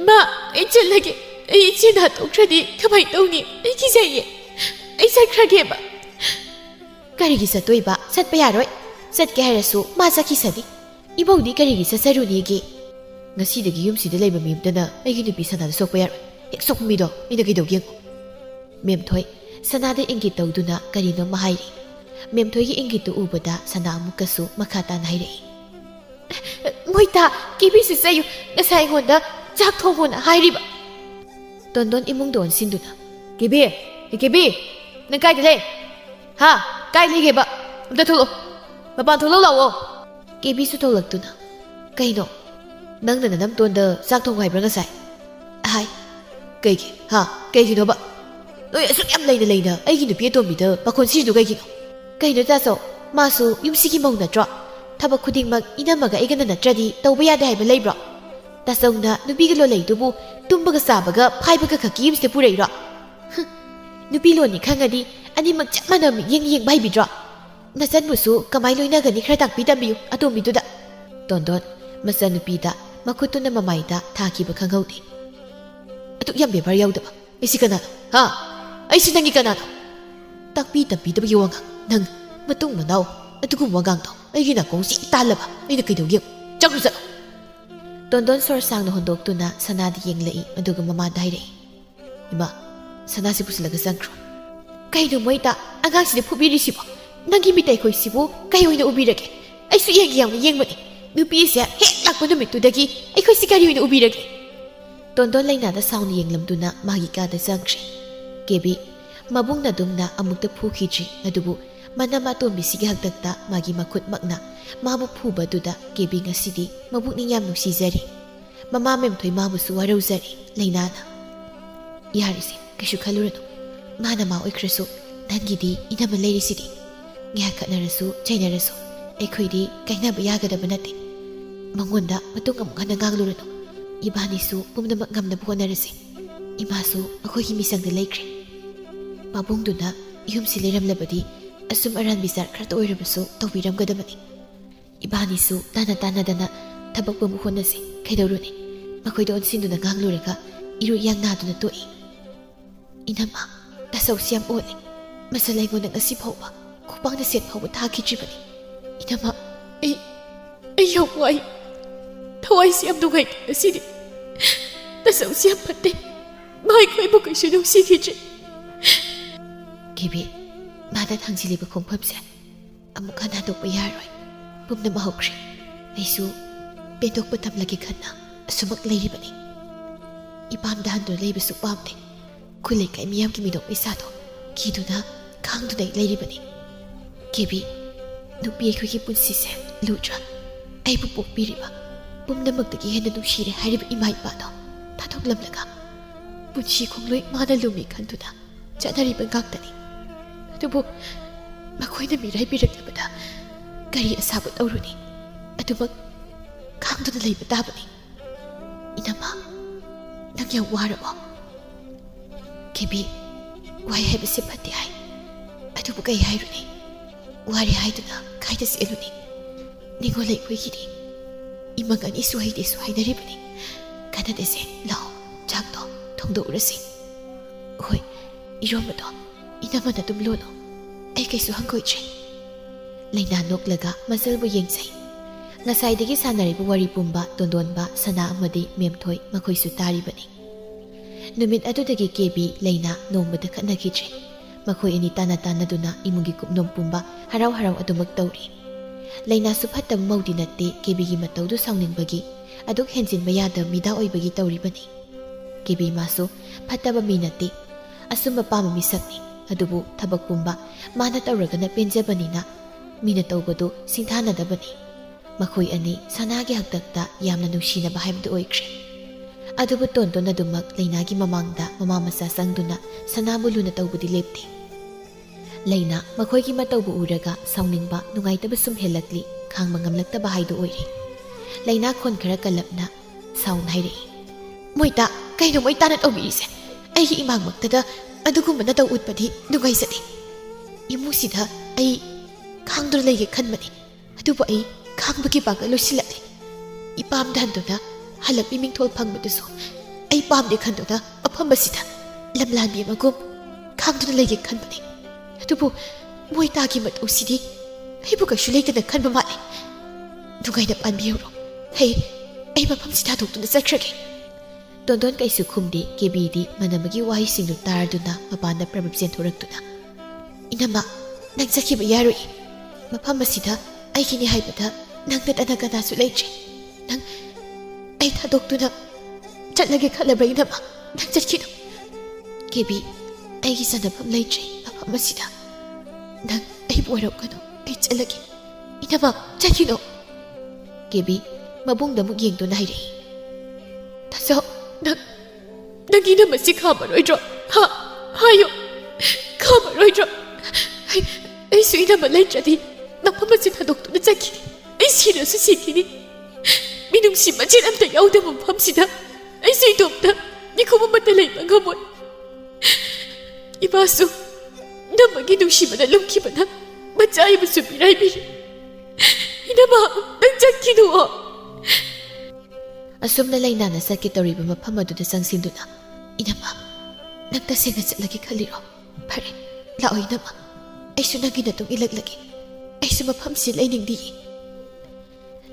ꯏꯃꯥ ꯑꯩ ꯆꯠꯂꯒꯦ ꯑꯩ ꯏꯆꯦꯅ ꯍꯥꯠꯇꯣꯛꯇ꯭ꯔꯗꯤ ꯀꯃꯥꯏꯅ ꯇꯧꯅꯤ ꯑꯩ ꯀꯤꯖꯩꯌꯦ ꯑꯩ ꯆꯠꯈ꯭ꯔꯒꯦꯕ ꯀꯔꯤꯒꯤ ꯆꯠꯇꯣꯏꯕ ꯆꯠꯄ ꯌꯥꯔꯣꯏ ꯆꯠꯀꯦ ꯍꯥꯏꯔꯁꯨ ꯃꯥ ꯆꯠꯈꯤꯁꯅꯤ ꯏꯕꯧꯗꯤ ꯀꯔꯤꯒꯤ ꯆꯠꯆꯔꯨꯅꯤꯒꯦ ꯉꯁꯤꯗꯒꯤ ꯌꯨꯝꯁꯤꯗ ꯂꯩꯕ ꯃꯤ ꯑꯃꯇꯅ ꯑꯩꯒꯤ ꯅꯨꯄꯤ ꯁꯅꯥꯗ ꯁꯣꯛꯄ ꯌꯥꯔꯣꯏ ꯍꯦꯛ ꯁꯣꯛꯄ ꯃꯤꯗꯣ ꯑꯩꯅ ꯀꯩꯗꯧꯒꯦ ꯃꯦꯝꯊꯣꯏ ꯁꯅꯥꯗ ꯏꯪꯒꯤꯠ ꯇꯧꯗꯨꯅ ꯀꯔꯤꯅꯣꯝꯃ ꯍꯥꯏꯔꯤ ꯃꯦꯝꯊꯣꯏꯒꯤ ꯏꯪꯒꯤꯠꯇꯨ ꯎꯕꯗ ꯁꯅꯥ ꯑꯃꯨꯛꯀꯁꯨ ꯃꯈꯥ ꯇꯥꯅ ꯍꯥꯏꯔꯛꯏ ꯃꯣꯏꯇꯥ ꯀꯦꯕꯤꯁꯨ ꯆꯩꯌꯨ ꯉꯁꯥꯏ ꯑꯩꯉꯣꯟꯗ ꯆꯥꯛ ꯊꯣꯡꯉꯣꯅ ꯍꯥꯏꯔꯤꯕ ꯇꯣꯟꯗꯣꯟ ꯏꯃꯨꯡꯗ ꯑꯣꯟꯁꯤꯟꯗꯨꯅ ꯀꯦꯕꯤ ꯅꯪ ꯀꯥꯏꯗ ꯂꯩ ꯍꯥ ꯀꯥꯏ ꯂꯩꯒꯦꯕ ꯑꯝꯇ ꯊꯣꯛꯂꯛꯑꯣ ꯃꯄꯥꯟ ꯊꯣꯛꯂꯛꯑꯣ ꯂꯥꯛꯑꯣ ꯀꯦꯕꯤꯁꯨ ꯊꯣꯛꯂꯛꯇꯨꯅ ꯀꯩꯅꯣ ꯅꯪꯅ ꯅꯅꯝꯇꯣꯟꯗ ꯆꯥꯛ ꯊꯣꯡꯉꯨ ꯍꯥꯏꯕ꯭ꯔꯥ ꯉꯁꯥꯏ ꯍꯥꯏ ꯀꯩꯒꯤ ꯍꯥ ꯀꯩꯒꯤꯅꯣꯕ ꯅꯣꯏ ꯑꯁꯨꯛ ꯌꯥꯝ ꯂꯩꯅ ꯑꯩꯒꯤ ꯅꯨꯄꯤ ꯑꯇꯣꯝꯕꯤꯗ ꯃꯈꯣꯟ ꯁꯤꯔꯤꯗꯨ ꯀꯩꯒꯤꯅꯣ ꯀꯩꯅꯣ ꯇꯥꯆꯧ ꯃꯥꯁꯨ ꯌꯨꯝꯁꯤꯒꯤ ꯃꯧ ꯅꯠꯇ꯭ꯔꯣ ꯊꯕꯛ ꯈꯨꯗꯤꯡꯃꯛ ꯏꯅꯝꯃꯒ ꯑꯩꯒꯅ ꯅꯠꯇ꯭ꯔꯗꯤ ꯇꯧꯕ ꯌꯥꯗꯦ ꯍꯥꯏꯕ ꯂꯩꯕ꯭ꯔꯣ ꯇꯥꯆꯧꯅ ꯅꯨꯄꯤꯒ ꯂꯣꯜꯂꯛꯏꯗꯨꯕꯨ ꯇꯨꯝꯕꯒ ꯆꯥꯕꯒ ꯐꯥꯏꯕꯒ ꯈꯛꯀꯤ ꯌꯨꯝꯁꯤꯗ ꯄꯨꯔꯛꯏꯔꯣ ꯅꯨꯄꯤ ꯂꯣꯟꯅꯤ ꯈꯪꯉꯗꯤ ꯑꯅꯤꯃꯛ ꯆꯞ ꯃꯥꯟꯅꯕ ꯃꯤꯠꯌꯦꯡ ꯌꯦꯡꯕ ꯍꯩꯕꯤꯗ꯭ꯔꯣ ꯅꯆꯟꯕꯨꯁꯨ ꯀꯃꯥꯏ ꯂꯣꯏꯅꯒꯅꯤ ꯈꯔ ꯇꯥꯛꯄꯤ ꯇꯝꯕꯤꯌꯨ ꯑꯇꯣꯝꯕꯤꯗꯨꯗ ꯇꯣꯟꯗꯣꯟ ꯃꯆꯟꯅꯨꯄꯤꯗ ꯃꯈꯨꯠꯇꯨꯅ ꯃꯃꯥꯏꯗ ꯊꯥꯈꯤꯕ ꯈꯪꯍꯧꯗꯦ ꯑꯗꯨꯛ ꯌꯥꯝ ꯕꯦꯕꯥꯔ ꯌꯥꯎꯗꯕ ꯑꯩꯁꯤ ꯀꯅꯥꯅꯣ ꯍꯥ ꯑꯩꯁꯤ ꯅꯪꯒꯤ ꯀꯅꯥꯅꯣ ꯇꯥꯛꯄꯤ ꯇꯝꯕꯤꯗꯕꯒꯤ ꯋꯥꯉꯥꯡ ꯅꯪ ꯃꯇꯨꯡ ꯃꯅꯥꯎ ꯑꯗꯨꯒꯨꯝꯕ ꯋꯥꯉꯥꯡꯗꯣ ꯑꯩꯒꯤ ꯅꯥꯀꯣꯡꯁꯤ ꯇꯥꯜꯂꯕ ꯑꯩꯅ ꯀꯩꯗꯧꯒꯦ ꯆꯠꯂꯣ ꯇꯣꯟꯗꯣꯟ ꯁꯣꯔ ꯁꯥꯡꯅ ꯍꯣꯟꯗꯣꯛꯇꯨꯅ ꯁꯅꯥꯗ ꯌꯦꯡꯂꯛꯏ ꯑꯗꯨꯒ ꯃꯃꯥꯗ ꯍꯥꯏꯔꯛꯏ ꯏꯃꯥ ꯁꯅꯥꯁꯤ ꯄꯨꯁꯤꯜꯂꯒ ꯆꯪꯈ꯭ꯔꯣ ꯀꯩꯅꯣ ꯃꯣꯏꯇꯥ ꯑꯉꯥꯡꯁꯤꯗ ꯐꯨꯕꯤꯔꯤꯁꯤꯕꯣ ꯅꯪꯒꯤ ꯃꯤꯇꯩꯈꯣꯏꯁꯤꯕꯨ ꯀꯩ ꯑꯣꯏꯅ ꯎꯕꯤꯔꯒꯦ ꯑꯩꯁꯨ ꯌꯥꯝꯅ ꯌꯦꯡꯕꯅꯤ ꯅꯨꯄꯤꯁꯦ ꯍꯦꯛ ꯂꯥꯛꯄ ꯅꯨꯃꯤꯠꯇꯨꯗꯒꯤ ꯑꯩꯈꯣꯏꯁꯤ ꯀꯔꯤ ꯑꯣꯏꯅ ꯎꯕꯤꯔꯒꯦ ꯇꯣꯟꯗꯣꯟ ꯂꯩꯅꯥꯗ ꯁꯥꯎꯅ ꯌꯦꯡꯂꯝꯗꯨꯅ ꯃꯥꯒꯤ ꯀꯥꯗ ꯆꯪꯈ꯭ꯔꯦ ꯀꯦꯕꯤ ꯃꯕꯨꯡꯅ ꯑꯗꯨꯝꯅ ꯑꯃꯨꯛꯇ ꯐꯨꯈꯤꯗ꯭ꯔꯤ ꯑꯗꯨꯕꯨ ꯃꯅꯝ ꯑꯇꯣꯝꯕꯤꯁꯤꯒꯤ ꯍꯛꯇꯛꯇ ꯃꯥꯒꯤ ꯃꯈꯨꯠꯃꯛꯅ ꯃꯥꯕꯨ ꯐꯨꯕꯗꯨꯗ ꯀꯦꯕꯤ ꯉꯁꯤꯗꯤ ꯃꯕꯨꯛꯅꯤꯡ ꯌꯥꯝ ꯅꯨꯡꯁꯤꯖꯔꯤ ꯃꯃꯥ ꯃꯦꯝꯊꯣꯏ ꯃꯥꯕꯨꯁꯨ ꯋꯥꯔꯧꯖꯔꯤ ꯂꯩꯅꯥꯅ ꯌꯥꯔꯤꯁꯦ ꯀꯩꯁꯨ ꯈꯜꯂꯨꯔꯅꯨ ꯃꯥꯅ ꯃꯥ ꯑꯣꯏꯈ꯭ꯔꯁꯨ ꯅꯪꯒꯤꯗꯤ ꯏꯅꯝꯃ ꯂꯩꯔꯤꯁꯤꯗꯤ ꯉꯥꯏꯍꯥꯛ ꯈꯠꯅꯔꯁꯨ ꯆꯩꯅꯔꯁꯨ ꯑꯩꯈꯣꯏꯗꯤ ꯀꯥꯏꯅꯕ ꯌꯥꯒꯗꯕ ꯅꯠꯇꯦ ꯃꯉꯣꯟꯗ ꯃꯇꯨꯡ ꯑꯃꯨꯛ ꯍꯟꯅ ꯉꯥꯡꯂꯨꯔꯅꯨ ꯏꯕꯥꯅꯤꯁꯨ ꯄꯨꯝꯅꯃꯛ ꯉꯝꯅꯕ ꯍꯣꯠꯅꯔꯁꯤ ꯏꯃꯥꯁꯨ ꯑꯩꯈꯣꯏꯒꯤ ꯃꯤꯆꯪꯗ ꯂꯩꯈ꯭ꯔꯦ ꯄꯥꯕꯨꯡꯗꯨꯅ ꯌꯨꯝꯁꯤ ꯂꯩꯔꯝꯂꯕꯗꯤ ꯑꯁꯨꯝ ꯑꯔꯥꯟꯕꯤꯆꯥꯔ ꯈꯔꯇ ꯑꯣꯏꯔꯕꯁꯨ ꯇꯧꯕꯤꯔꯝꯒꯗꯕꯅꯤ ꯏꯕꯥꯅꯤꯁꯨ ꯇꯥꯟꯅꯗꯅ ꯊꯕꯛ ꯄꯨꯝꯕ ꯍꯣꯠꯅꯁꯤ ꯀꯩꯗꯧꯔꯨꯅꯤ ꯃꯈꯣꯏꯗ ꯑꯣꯟꯁꯤꯟꯗꯨꯅ ꯉꯥꯡꯂꯨꯔꯒ ꯏꯔꯨ ꯌꯥꯡꯅꯥꯗꯨꯅ ꯇꯣꯛꯏ ꯏꯅꯝꯃ ꯇꯥꯆꯧꯁꯤ ꯌꯥꯝ ꯑꯣꯜꯂꯤ ꯃꯆꯜ ꯑꯩꯉꯣꯟꯗ ꯉꯁꯤ ꯐꯥꯎꯕ ꯈꯨꯄꯥꯡꯅ ꯁꯦꯠ ꯐꯥꯎꯕ ꯊꯥꯈꯤꯗ꯭ꯔꯤꯕꯅꯤ ꯏꯅꯝꯃ ꯑꯩ ꯌꯥꯝ ꯋꯥꯏ ꯊꯋꯥꯏꯁꯤ ꯌꯥꯝ ꯅꯨꯡꯉꯥꯏꯇꯦ ꯉꯁꯤꯗꯤ ꯇꯥꯆꯧꯁꯤ ꯌꯥꯝ ꯐꯠꯇꯦ ꯃꯥ ꯑꯩꯈꯣꯏꯕꯨ ꯀꯩꯁꯨ ꯅꯨꯡꯁꯤꯈꯤꯗ꯭ꯔꯤ ꯀꯦꯕꯤ ꯃꯥꯅ ꯊꯥꯡꯖꯤꯜꯂꯤꯕ ꯈꯣꯡꯐꯝꯁꯦ ꯑꯃꯨꯛ ꯍꯟꯅ ꯍꯟꯗꯣꯛꯄ ꯌꯥꯔꯣꯏ ꯄꯨꯝꯅꯃꯛ ꯍꯧꯈ꯭ꯔꯦ ꯑꯩꯁꯨ ꯄꯦꯟꯗꯣꯛꯄ ꯇꯝꯂꯒꯦ ꯈꯟꯅ ꯑꯁꯨꯃꯛ ꯂꯩꯔꯤꯕꯅꯤ ꯏꯄꯥꯝꯗ ꯍꯟꯗꯨꯅ ꯂꯩꯕꯁꯨ ꯄꯥꯝꯗꯦ ꯈꯨꯜ ꯂꯩꯀꯥꯏ ꯃꯤꯌꯥꯝꯒꯤ ꯃꯤꯅꯣꯛ ꯃꯩꯁꯥꯗꯣ ꯀꯤꯗꯨꯅ ꯈꯥꯡꯗꯨꯅ ꯂꯩꯔꯤꯕꯅꯤ ꯀꯦꯕꯤ ꯅꯨꯄꯤ ꯑꯩꯈꯣꯏꯒꯤ ꯄꯨꯟꯁꯤꯁꯦ ꯂꯨꯗ꯭ꯔꯥ ꯑꯩꯕꯨ ꯄꯣꯛꯄꯤꯔꯤꯕ ꯄꯨꯝꯅꯃꯛꯇꯒꯤ ꯍꯦꯟꯅ ꯅꯨꯡꯁꯤꯔꯦ ꯍꯥꯏꯔꯤꯕ ꯏꯃꯥ ꯏꯄꯥꯗꯣ ꯊꯥꯗꯣꯛꯂꯝꯂꯒ ꯄꯨꯟꯁꯤ ꯈꯣꯡꯂꯣꯏ ꯃꯥꯅ ꯂꯨꯝꯃꯤ ꯈꯟꯗꯨꯅ ꯆꯠꯅꯔꯤꯕ ꯉꯥꯛꯇꯅꯤ ꯑꯗꯨꯕꯨ ꯃꯈꯣꯏꯅ ꯃꯤꯔꯥꯏꯕꯤꯔꯛꯂꯕꯗ ꯀꯔꯤ ꯑꯁꯥꯕ ꯇꯧꯔꯨꯅꯤ ꯑꯗꯨꯃꯛ ꯈꯥꯡꯗꯨꯅ ꯂꯩꯕ ꯇꯥꯕꯅꯤ ꯏꯅꯝꯃ ꯅꯪ ꯌꯥꯝ ꯋꯥꯔꯕꯣ ꯀꯦꯕꯤ ꯋꯥꯏ ꯍꯥꯏꯕꯁꯦ ꯐꯠꯇꯦ ꯍꯥꯏ ꯑꯗꯨꯕꯨ ꯀꯩ ꯍꯥꯏꯔꯨꯅꯤ ꯋꯥꯔꯦ ꯍꯥꯏꯗꯨꯅ ꯀꯥꯏꯗ ꯆꯦꯜꯂꯨꯅꯤ ꯅꯤꯡꯉꯣꯜ ꯑꯩꯈꯣꯏꯒꯤꯗꯤ ꯏꯃꯪ ꯑꯅꯤꯁꯨ ꯍꯩꯇꯦꯁꯨ ꯍꯥꯏꯅꯔꯤꯕꯅꯤ ꯀꯥꯟꯅꯗꯦꯁꯦ ꯂꯥꯛꯑꯣ ꯆꯥꯛꯇꯣ ꯊꯣꯡꯗꯣꯛꯎꯔꯁꯤ ꯍꯣꯏ ꯏꯔꯣꯝꯕꯗꯣ ꯏꯅꯝꯃꯅ ꯑꯗꯨꯝ ꯂꯣꯜꯂꯣ ꯑꯩ ꯀꯩꯁꯨ ꯍꯪꯒꯣꯏꯗ꯭ꯔꯦ ꯂꯩꯅꯥ ꯅꯣꯛꯂꯒ ꯃꯆꯜꯕꯨ ꯌꯦꯡꯖꯩ ꯉꯁꯥꯏꯗꯒꯤ ꯁꯥꯟꯅꯔꯤꯕ ꯋꯥꯔꯤ ꯄꯨꯝꯕ ꯇꯣꯟꯗꯣꯟꯕ ꯁꯅꯥ ꯑꯃꯗꯤ ꯃꯦꯝꯊꯣꯏ ꯃꯈꯣꯏꯁꯨ ꯇꯥꯔꯤꯕꯅꯤ ꯅꯨꯃꯤꯠ ꯑꯗꯨꯗꯒꯤ ꯀꯦꯕꯤ ꯂꯩꯅꯥ ꯅꯣꯡꯃꯗ ꯈꯠꯅꯈꯤꯗ꯭ꯔꯦ ꯃꯈꯣꯏ ꯑꯅꯤ ꯇꯥꯟꯅ ꯇꯥꯟꯅꯗꯨꯅ ꯏꯃꯨꯡꯒꯤ ꯀꯨꯞꯅꯣꯝ ꯄꯨꯝꯕ ꯍꯔꯥꯎ ꯍꯔꯥꯎ ꯑꯗꯨꯃꯛ ꯇꯧꯔꯤ ꯂꯩꯅꯥꯁꯨ ꯐꯠꯇꯕ ꯃꯧꯗꯤ ꯅꯠꯇꯦ ꯀꯦꯕꯤꯒꯤ ꯃꯇꯧꯗꯨ ꯁꯥꯎꯅꯤꯡꯕꯒꯤ ꯑꯗꯨꯛ ꯍꯦꯟꯖꯤꯟꯕ ꯌꯥꯗꯕ ꯃꯤꯗꯥ ꯑꯣꯏꯕꯒꯤ ꯇꯧꯔꯤꯕꯅꯤ ꯀꯦꯕꯤ ꯃꯥꯁꯨ ꯐꯠꯇꯕ ꯃꯤ ꯅꯠꯇꯦ ꯑꯁꯨꯝꯕ ꯄꯥꯝꯕ ꯃꯤꯁꯛꯅꯤ ꯑꯗꯨꯕꯨ ꯊꯕꯛ ꯄꯨꯝꯕ ꯃꯥꯅ ꯇꯧꯔꯒꯅ ꯄꯦꯟꯖꯕꯅꯤꯅ ꯃꯤꯅ ꯇꯧꯕꯗꯨ ꯁꯤꯡꯊꯥꯅꯗꯕꯅꯤ ꯃꯈꯣꯏ ꯑꯅꯤ ꯁꯅꯥꯒꯤ ꯍꯛꯇꯛꯇ ꯌꯥꯝꯅ ꯅꯨꯡꯁꯤꯅꯕ ꯍꯥꯏꯕꯗꯨ ꯑꯣꯏꯈ꯭ꯔꯦ ꯑꯗꯨꯕꯨ ꯇꯣꯟꯇꯣꯟ ꯑꯗꯨꯃꯛ ꯂꯩꯅꯥꯒꯤ ꯃꯃꯥꯡꯗ ꯃꯃꯥ ꯃꯆꯥ ꯆꯪꯗꯨꯅ ꯁꯅꯥꯕꯨ ꯂꯨꯅ ꯇꯧꯕꯗꯤ ꯂꯦꯞꯇꯦ ꯂꯩꯅꯥ ꯃꯈꯣꯏꯒꯤ ꯃꯇꯧꯕꯨ ꯎꯔꯒ ꯁꯥꯎꯅꯤꯡꯕ ꯅꯨꯡꯉꯥꯏꯇꯕ ꯁꯨꯝ ꯍꯦꯜꯂꯛꯂꯤ ꯈꯥꯡꯕ ꯉꯝꯂꯛꯇꯕ ꯍꯥꯏꯗꯨ ꯑꯣꯏꯔꯦ ꯂꯩꯅꯥ ꯈꯣꯟ ꯈꯔ ꯀꯜꯂꯞꯅ ꯁꯥꯎꯅ ꯍꯥꯏꯔꯛꯏ ꯃꯣꯏꯇꯥ ꯀꯩꯅꯣ ꯃꯣꯏꯇꯥꯅ ꯇꯧꯕꯤꯔꯤꯁꯦ ꯑꯩꯒꯤ ꯏꯃꯥꯡꯃꯛꯇꯗ ꯑꯗꯨꯒꯨꯝꯕꯅ ꯇꯧ ꯎꯠꯄꯗꯤ ꯅꯨꯡꯉꯥꯏꯖꯗꯦ ꯏꯃꯨꯡꯁꯤꯗ ꯑꯩ ꯈꯥꯡꯗꯨꯅ ꯂꯩꯒꯦ ꯈꯟꯕꯅꯤ ꯑꯗꯨꯕꯨ ꯑꯩ ꯈꯥꯡꯕꯒꯤ ꯄꯥꯡꯒꯜ ꯂꯣꯏꯁꯤꯜꯂꯛꯂꯦ ꯏꯄꯥꯝꯗ ꯍꯟꯗꯨꯅ ꯍꯜꯂꯛꯄꯤ ꯃꯤꯡꯊꯣꯜ ꯐꯪꯕꯗꯨꯁꯨ ꯑꯩ ꯄꯥꯝꯗꯦ ꯈꯟꯗꯨꯅ ꯑꯐꯝꯕꯁꯤꯗ ꯂꯝꯂꯥꯟꯕꯤ ꯑꯃꯒꯨꯝ ꯈꯥꯡꯗꯨꯅ ꯂꯩꯒꯦ ꯈꯟꯕꯅꯤ ꯑꯗꯨꯕꯨ ꯃꯣꯏꯇꯥꯒꯤ ꯃꯇꯧꯁꯤꯗꯤ ꯑꯩꯕꯨ ꯀꯩꯁꯨ ꯂꯩꯇꯅ ꯈꯟꯕ ꯃꯥꯜꯂꯤ ꯅꯨꯡꯉꯥꯏꯅ ꯄꯥꯟꯕꯤꯌꯨꯔꯣ ꯑꯩ ꯃꯐꯝꯁꯤ ꯊꯥꯗꯣꯛꯇꯨꯅ ꯆꯠꯈ꯭ꯔꯒꯦ ꯇꯣꯟꯗꯣꯟ ꯀꯩꯁꯨ ꯈꯨꯝꯗꯦ ꯀꯦꯕꯤꯗꯤ ꯃꯅꯝꯒꯤ ꯋꯥꯍꯩꯁꯤꯡꯗꯨ ꯇꯥꯔꯗꯨꯅ ꯃꯄꯥꯟꯗ ꯄ꯭ꯔꯕꯞ ꯆꯦꯟꯊꯣꯔꯛꯇꯨꯅ ꯏꯅꯝꯃ ꯅꯪ ꯆꯠꯈꯤꯕ ꯌꯥꯔꯣꯏ ꯃꯐꯝ ꯑꯁꯤꯗ ꯑꯩꯒꯤꯅꯤ ꯍꯥꯏꯕꯗ ꯅꯪ ꯅꯠꯇꯅ ꯀꯅꯥꯁꯨ ꯂꯩꯇ꯭ꯔꯦ ꯅꯪ ꯑꯩ ꯊꯥꯗꯣꯛꯇꯨꯅ ꯆꯠꯂꯒꯦ ꯈꯜꯂꯕ꯭ꯔꯥ ꯏꯅꯝꯃ ꯅꯪ ꯆꯠꯈꯤꯅꯨ ꯀꯦꯕꯤ ꯑꯩꯒꯤ ꯆꯠꯅꯐꯝ ꯂꯩꯇ꯭ꯔꯦ ꯃꯐꯝ ꯑꯁꯤꯗ ꯅꯪ ꯑꯩꯕꯨ ꯑꯣꯏꯔꯝꯒꯅꯨ ꯑꯩ ꯆꯠꯂꯒꯦ ꯏꯅꯝꯃ ꯆꯠꯈꯤꯅꯨ ꯀꯦꯕꯤ ꯃꯕꯨꯡꯗ ꯑꯃꯨꯛ ꯌꯦꯡꯗꯨꯅ ꯍꯥꯏꯔꯛꯏ ꯇꯥꯆꯧ ꯅꯪ ꯏꯅꯝꯃꯁꯤ ꯈꯥꯝꯃꯔꯣꯏꯗ꯭ꯔꯣ ꯍꯥꯏꯌꯨ ꯈꯥꯝꯃꯔꯣꯏꯗ꯭ꯔꯣ ꯑꯩꯁꯨ ꯏꯅꯝꯃ ꯂꯩꯇ꯭ꯔꯗꯤ ꯃꯐꯝ ꯑꯁꯤ ꯊꯥꯗꯣꯛꯇꯨꯅ ꯆꯠꯈꯤꯅꯤ ꯑꯩ ꯁꯤꯔꯁꯨ ꯁꯤꯈꯤꯅꯤ ꯃꯤꯅꯨꯡꯁꯤ ꯃꯆꯦꯠ ꯑꯝꯇ ꯌꯥꯎꯗꯕ ꯃꯐꯝꯁꯤꯗ ꯑꯩꯁꯨ ꯏꯇꯣꯝꯇ ꯃꯤꯈꯨꯝ ꯑꯃꯠꯇ ꯂꯩꯕ ꯉꯝꯃꯣꯏ ꯏꯃꯥꯁꯨ ꯏꯅꯝꯃꯒꯤ ꯅꯨꯡꯁꯤꯕꯗ ꯂꯨꯝꯈꯤꯕꯅ ꯃꯆꯥ ꯑꯩꯕꯨꯁꯨ ꯃꯤꯔꯥꯏꯕꯤꯔꯤ ꯏꯅꯝꯃ ꯅꯪ ꯆꯠꯈꯤꯅꯨ ꯑꯁꯨꯝꯅ ꯂꯩꯅꯥꯅ ꯆꯠꯀꯦ ꯇꯧꯔꯤꯕ ꯃꯐꯝ ꯑꯗꯨꯗ ꯆꯪꯁꯤꯟꯗꯨꯅ ꯏꯅꯝꯃ ꯅꯪ ꯇꯁꯦꯡꯅ ꯆꯠꯂꯒꯦ ꯈꯜꯂꯤꯔꯣ ꯐꯔꯦ ꯂꯥꯛꯑꯣ ꯏꯅꯝꯃ ꯑꯩꯁꯨ ꯅꯪꯒꯤ ꯅꯇꯨꯡ ꯏꯜꯂꯛꯂꯒꯦ ꯑꯩꯁꯨ ꯃꯐꯝꯁꯤ ꯂꯩꯅꯤꯡꯗꯤꯌꯦ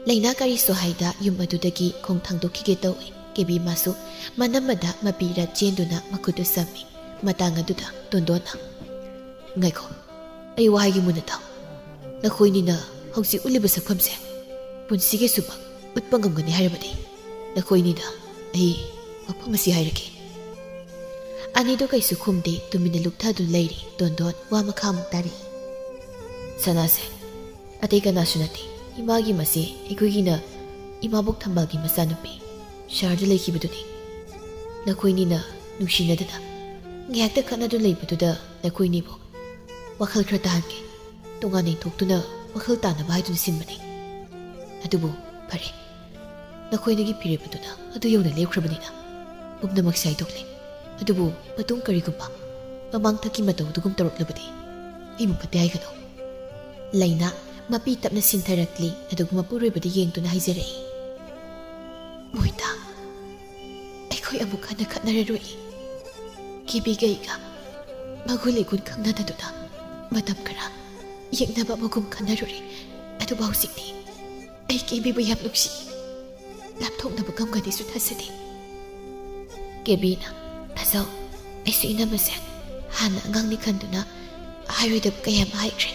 ꯂꯩꯅꯥ ꯀꯔꯤꯁꯨ ꯍꯥꯏꯗ ꯌꯨꯝ ꯑꯗꯨꯗꯒꯤ ꯈꯣꯡ ꯊꯥꯡꯗꯣꯛꯈꯤꯒꯦ ꯇꯧꯏ ꯀꯦꯕꯤ ꯃꯥꯁꯨ ꯃꯅꯝꯃꯗ ꯃꯄꯤꯔ ꯆꯦꯟꯗꯨꯅ ꯃꯈꯨꯠꯇꯨ ꯁꯝꯃꯤ ꯃꯇꯥꯡ ꯑꯗꯨꯗ ꯇꯣꯟꯗꯣꯟꯅ ꯉꯥꯏꯈꯣ ꯑꯩ ꯋꯥꯍꯩꯒꯤ ꯃꯨꯟꯅ ꯇꯥꯎ ꯅꯈꯣꯏꯅꯤꯅ ꯍꯧꯖꯤꯛ ꯎꯠꯂꯤꯕ ꯁꯛꯐꯝꯁꯦ ꯄꯨꯟꯁꯤꯒꯤ ꯁꯨꯕ ꯎꯠꯄ ꯉꯝꯒꯅꯤ ꯍꯥꯏꯔꯕꯗꯤ ꯅꯈꯣꯏꯅꯤꯗ ꯑꯩ ꯃꯐꯝ ꯑꯁꯤ ꯍꯥꯏꯔꯛꯀꯦ ꯑꯅꯤꯗꯨ ꯀꯩꯁꯨ ꯈꯨꯝꯗꯦ ꯇꯨꯃꯤꯟꯅ ꯂꯨꯞꯊꯗꯨꯅ ꯂꯩꯔꯤ ꯇꯣꯟꯗꯣꯟ ꯋꯥ ꯃꯈꯥꯃꯨꯛ ꯇꯥꯔꯤ ꯁꯅꯥꯁꯦ ꯑꯇꯩ ꯀꯅꯥꯁꯨ ꯅꯠꯇꯦ ꯏꯃꯥꯒꯤ ꯃꯆꯦ ꯑꯩꯈꯣꯏꯒꯤꯅ ꯏꯃꯥꯕꯣꯛ ꯊꯝꯕꯥꯜꯒꯤ ꯃꯆꯥꯅꯨꯄꯤ ꯁꯍꯔꯗ ꯂꯩꯈꯤꯕꯗꯨꯅꯤ ꯅꯈꯣꯏꯅꯤꯅ ꯅꯨꯡꯁꯤꯅꯗꯅ ꯉꯥꯏꯍꯥꯛꯇ ꯈꯠꯅꯗꯨꯅ ꯂꯩꯕꯗꯨꯗ ꯅꯈꯣꯏꯅꯤꯕꯨ ꯋꯥꯈꯜ ꯈꯔ ꯇꯥꯍꯟꯒꯦ ꯇꯣꯉꯥꯟ ꯌꯦꯡꯊꯣꯛꯇꯨꯅ ꯋꯥꯈꯜ ꯇꯥꯅꯕ ꯍꯥꯏꯗꯨꯅ ꯁꯤꯟꯕꯅꯤ ꯑꯗꯨꯕꯨ ꯐꯔꯦ ꯅꯈꯣꯏꯅꯤꯒꯤ ꯐꯤꯔꯦꯞ ꯑꯗꯨ ꯌꯧꯅ ꯂꯦꯞꯈ꯭ꯔꯕꯅꯤꯅ ꯄꯨꯝꯅꯃꯛꯁꯦ ꯍꯥꯏꯗꯣꯛꯂꯦ ꯑꯗꯨꯕꯨ ꯃꯇꯨꯡ ꯀꯔꯤꯒꯨꯝꯕ ꯃꯃꯥꯡꯊꯛꯀꯤ ꯃꯇꯧꯗꯨꯒꯨꯝ ꯇꯧꯔꯛꯂꯕꯗꯤ ꯑꯩꯕꯨ ꯐꯠꯇꯦ ꯍꯥꯏꯒꯅꯨ ꯂꯩꯅꯥ ꯃꯄꯤ ꯇꯞꯅ ꯁꯤꯟꯊꯔꯛꯂꯤ ꯑꯗꯨꯒ ꯃꯄꯨꯔꯣꯏꯕꯗ ꯌꯦꯡꯗꯨꯅ ꯍꯥꯏꯖꯔꯛꯏ ꯃꯣꯏꯇꯥ ꯑꯩꯈꯣꯏ ꯑꯃꯨꯛ ꯍꯟꯅ ꯈꯠꯅꯔꯔꯣꯏ ꯀꯦꯕꯤꯒꯩꯒ ꯃꯒꯨꯟ ꯂꯩꯒꯨꯟ ꯈꯪꯅꯗꯗꯨꯅ ꯃꯇꯝ ꯈꯔ ꯌꯦꯛꯅꯕ ꯑꯃꯒꯨꯝ ꯈꯟꯅꯔꯨꯔꯦ ꯑꯗꯨꯕꯨ ꯍꯧꯖꯤꯛꯇꯤ ꯑꯩ ꯀꯦꯕꯤꯕꯨ ꯌꯥꯝ ꯅꯨꯡꯁꯤ ꯂꯥꯞꯊꯣꯛꯅꯕ ꯉꯝꯒꯅꯤꯁꯨ ꯊꯥꯖꯗꯦ ꯀꯦꯕꯤꯅ ꯇꯥꯆꯧ ꯑꯩꯁꯨ ꯏꯅꯝꯃꯁꯦ ꯍꯥꯟꯅ ꯑꯉꯥꯡꯅꯤ ꯈꯟꯗꯨꯅ ꯍꯥꯏꯔꯣꯏꯗꯕ ꯀꯌꯥ ꯑꯃ ꯍꯥꯏꯈ꯭ꯔꯦ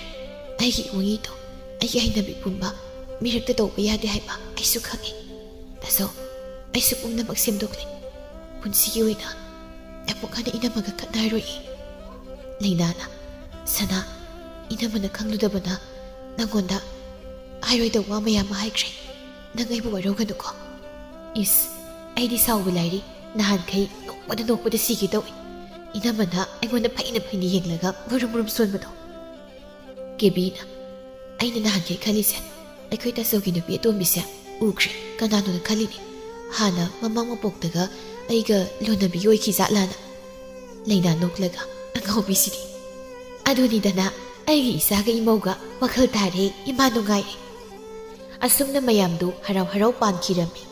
ꯑꯩꯒꯤ ꯏꯋꯨꯡꯒꯤꯗꯣ ꯑꯩꯒꯤ ꯍꯩꯅꯕꯤ ꯄꯨꯝꯕ ꯃꯤꯔꯛꯇ ꯇꯧꯕ ꯌꯥꯗꯦ ꯍꯥꯏꯕ ꯑꯩꯁꯨ ꯈꯪꯉꯤ ꯇꯥꯁꯣ ꯑꯩꯁꯨ ꯄꯨꯝꯅꯃꯛ ꯁꯦꯝꯗꯣꯛꯂꯦ ꯄꯨꯟꯁꯤꯒꯤ ꯑꯣꯏꯅ ꯑꯃꯨꯛ ꯍꯟꯅ ꯏꯅꯝꯃꯒ ꯈꯠꯅꯔꯣꯏ ꯂꯩꯅꯥꯅ ꯁꯅꯥ ꯏꯅꯝꯃꯅ ꯈꯪꯂꯨꯗꯕꯅ ꯅꯪꯉꯣꯟꯗ ꯍꯥꯏꯔꯣꯏꯗꯕ ꯋꯥ ꯃꯌꯥꯝ ꯑꯃ ꯍꯥꯏꯈ꯭ꯔꯦ ꯅꯪ ꯑꯩꯕꯨ ꯋꯥꯔꯧꯒꯅꯨꯀꯣ ꯏꯁ ꯑꯩꯗꯤ ꯁꯥꯎꯕ ꯂꯥꯏꯔꯤ ꯅꯍꯥꯟꯈꯩ ꯅꯣꯛꯄꯗ ꯁꯤꯒꯦ ꯇꯧꯏ ꯏꯅꯝꯃꯅ ꯑꯩꯉꯣꯟꯗ ꯐꯩꯅ ꯌꯦꯡꯂꯒ ꯃꯨꯔꯨꯝ ꯃꯨꯔꯨꯝ ꯁꯣꯟꯕꯗꯣ ꯀꯦꯕꯤꯅ ꯑꯩꯅ ꯅꯍꯥꯟꯈꯩ ꯈꯜꯂꯤꯁꯦ ꯑꯩꯈꯣꯏ ꯇꯥꯆꯧꯒꯤ ꯅꯨꯄꯤ ꯑꯇꯣꯝꯕꯤꯁꯦ ꯎꯈ꯭ꯔꯦ ꯀꯅꯥꯅꯣꯅ ꯈꯜꯂꯤꯅꯤ ꯍꯥꯟꯅ ꯃꯃꯥ ꯃꯄꯣꯛꯇꯒ ꯑꯩꯒ ꯂꯣꯟꯅꯕꯤꯒꯤ ꯑꯣꯏꯈꯤ ꯖꯥꯠꯂꯥꯅ ꯂꯩꯅꯥ ꯅꯣꯛꯂꯒ ꯑꯉꯥꯎꯕꯤꯁꯤꯗꯤ ꯑꯗꯨꯅꯤꯗꯅ ꯑꯩꯒꯤ ꯏꯆꯥꯒ ꯏꯃꯧꯒ ꯋꯥꯈꯜ ꯇꯥꯔꯦ ꯏꯃꯥ ꯅꯨꯡꯉꯥꯏꯔꯦ ꯑꯁꯨꯝꯅ ꯃꯌꯥꯝꯗꯨ ꯍꯔꯥꯎ ꯄꯥꯟꯈꯤꯔꯝꯃꯤ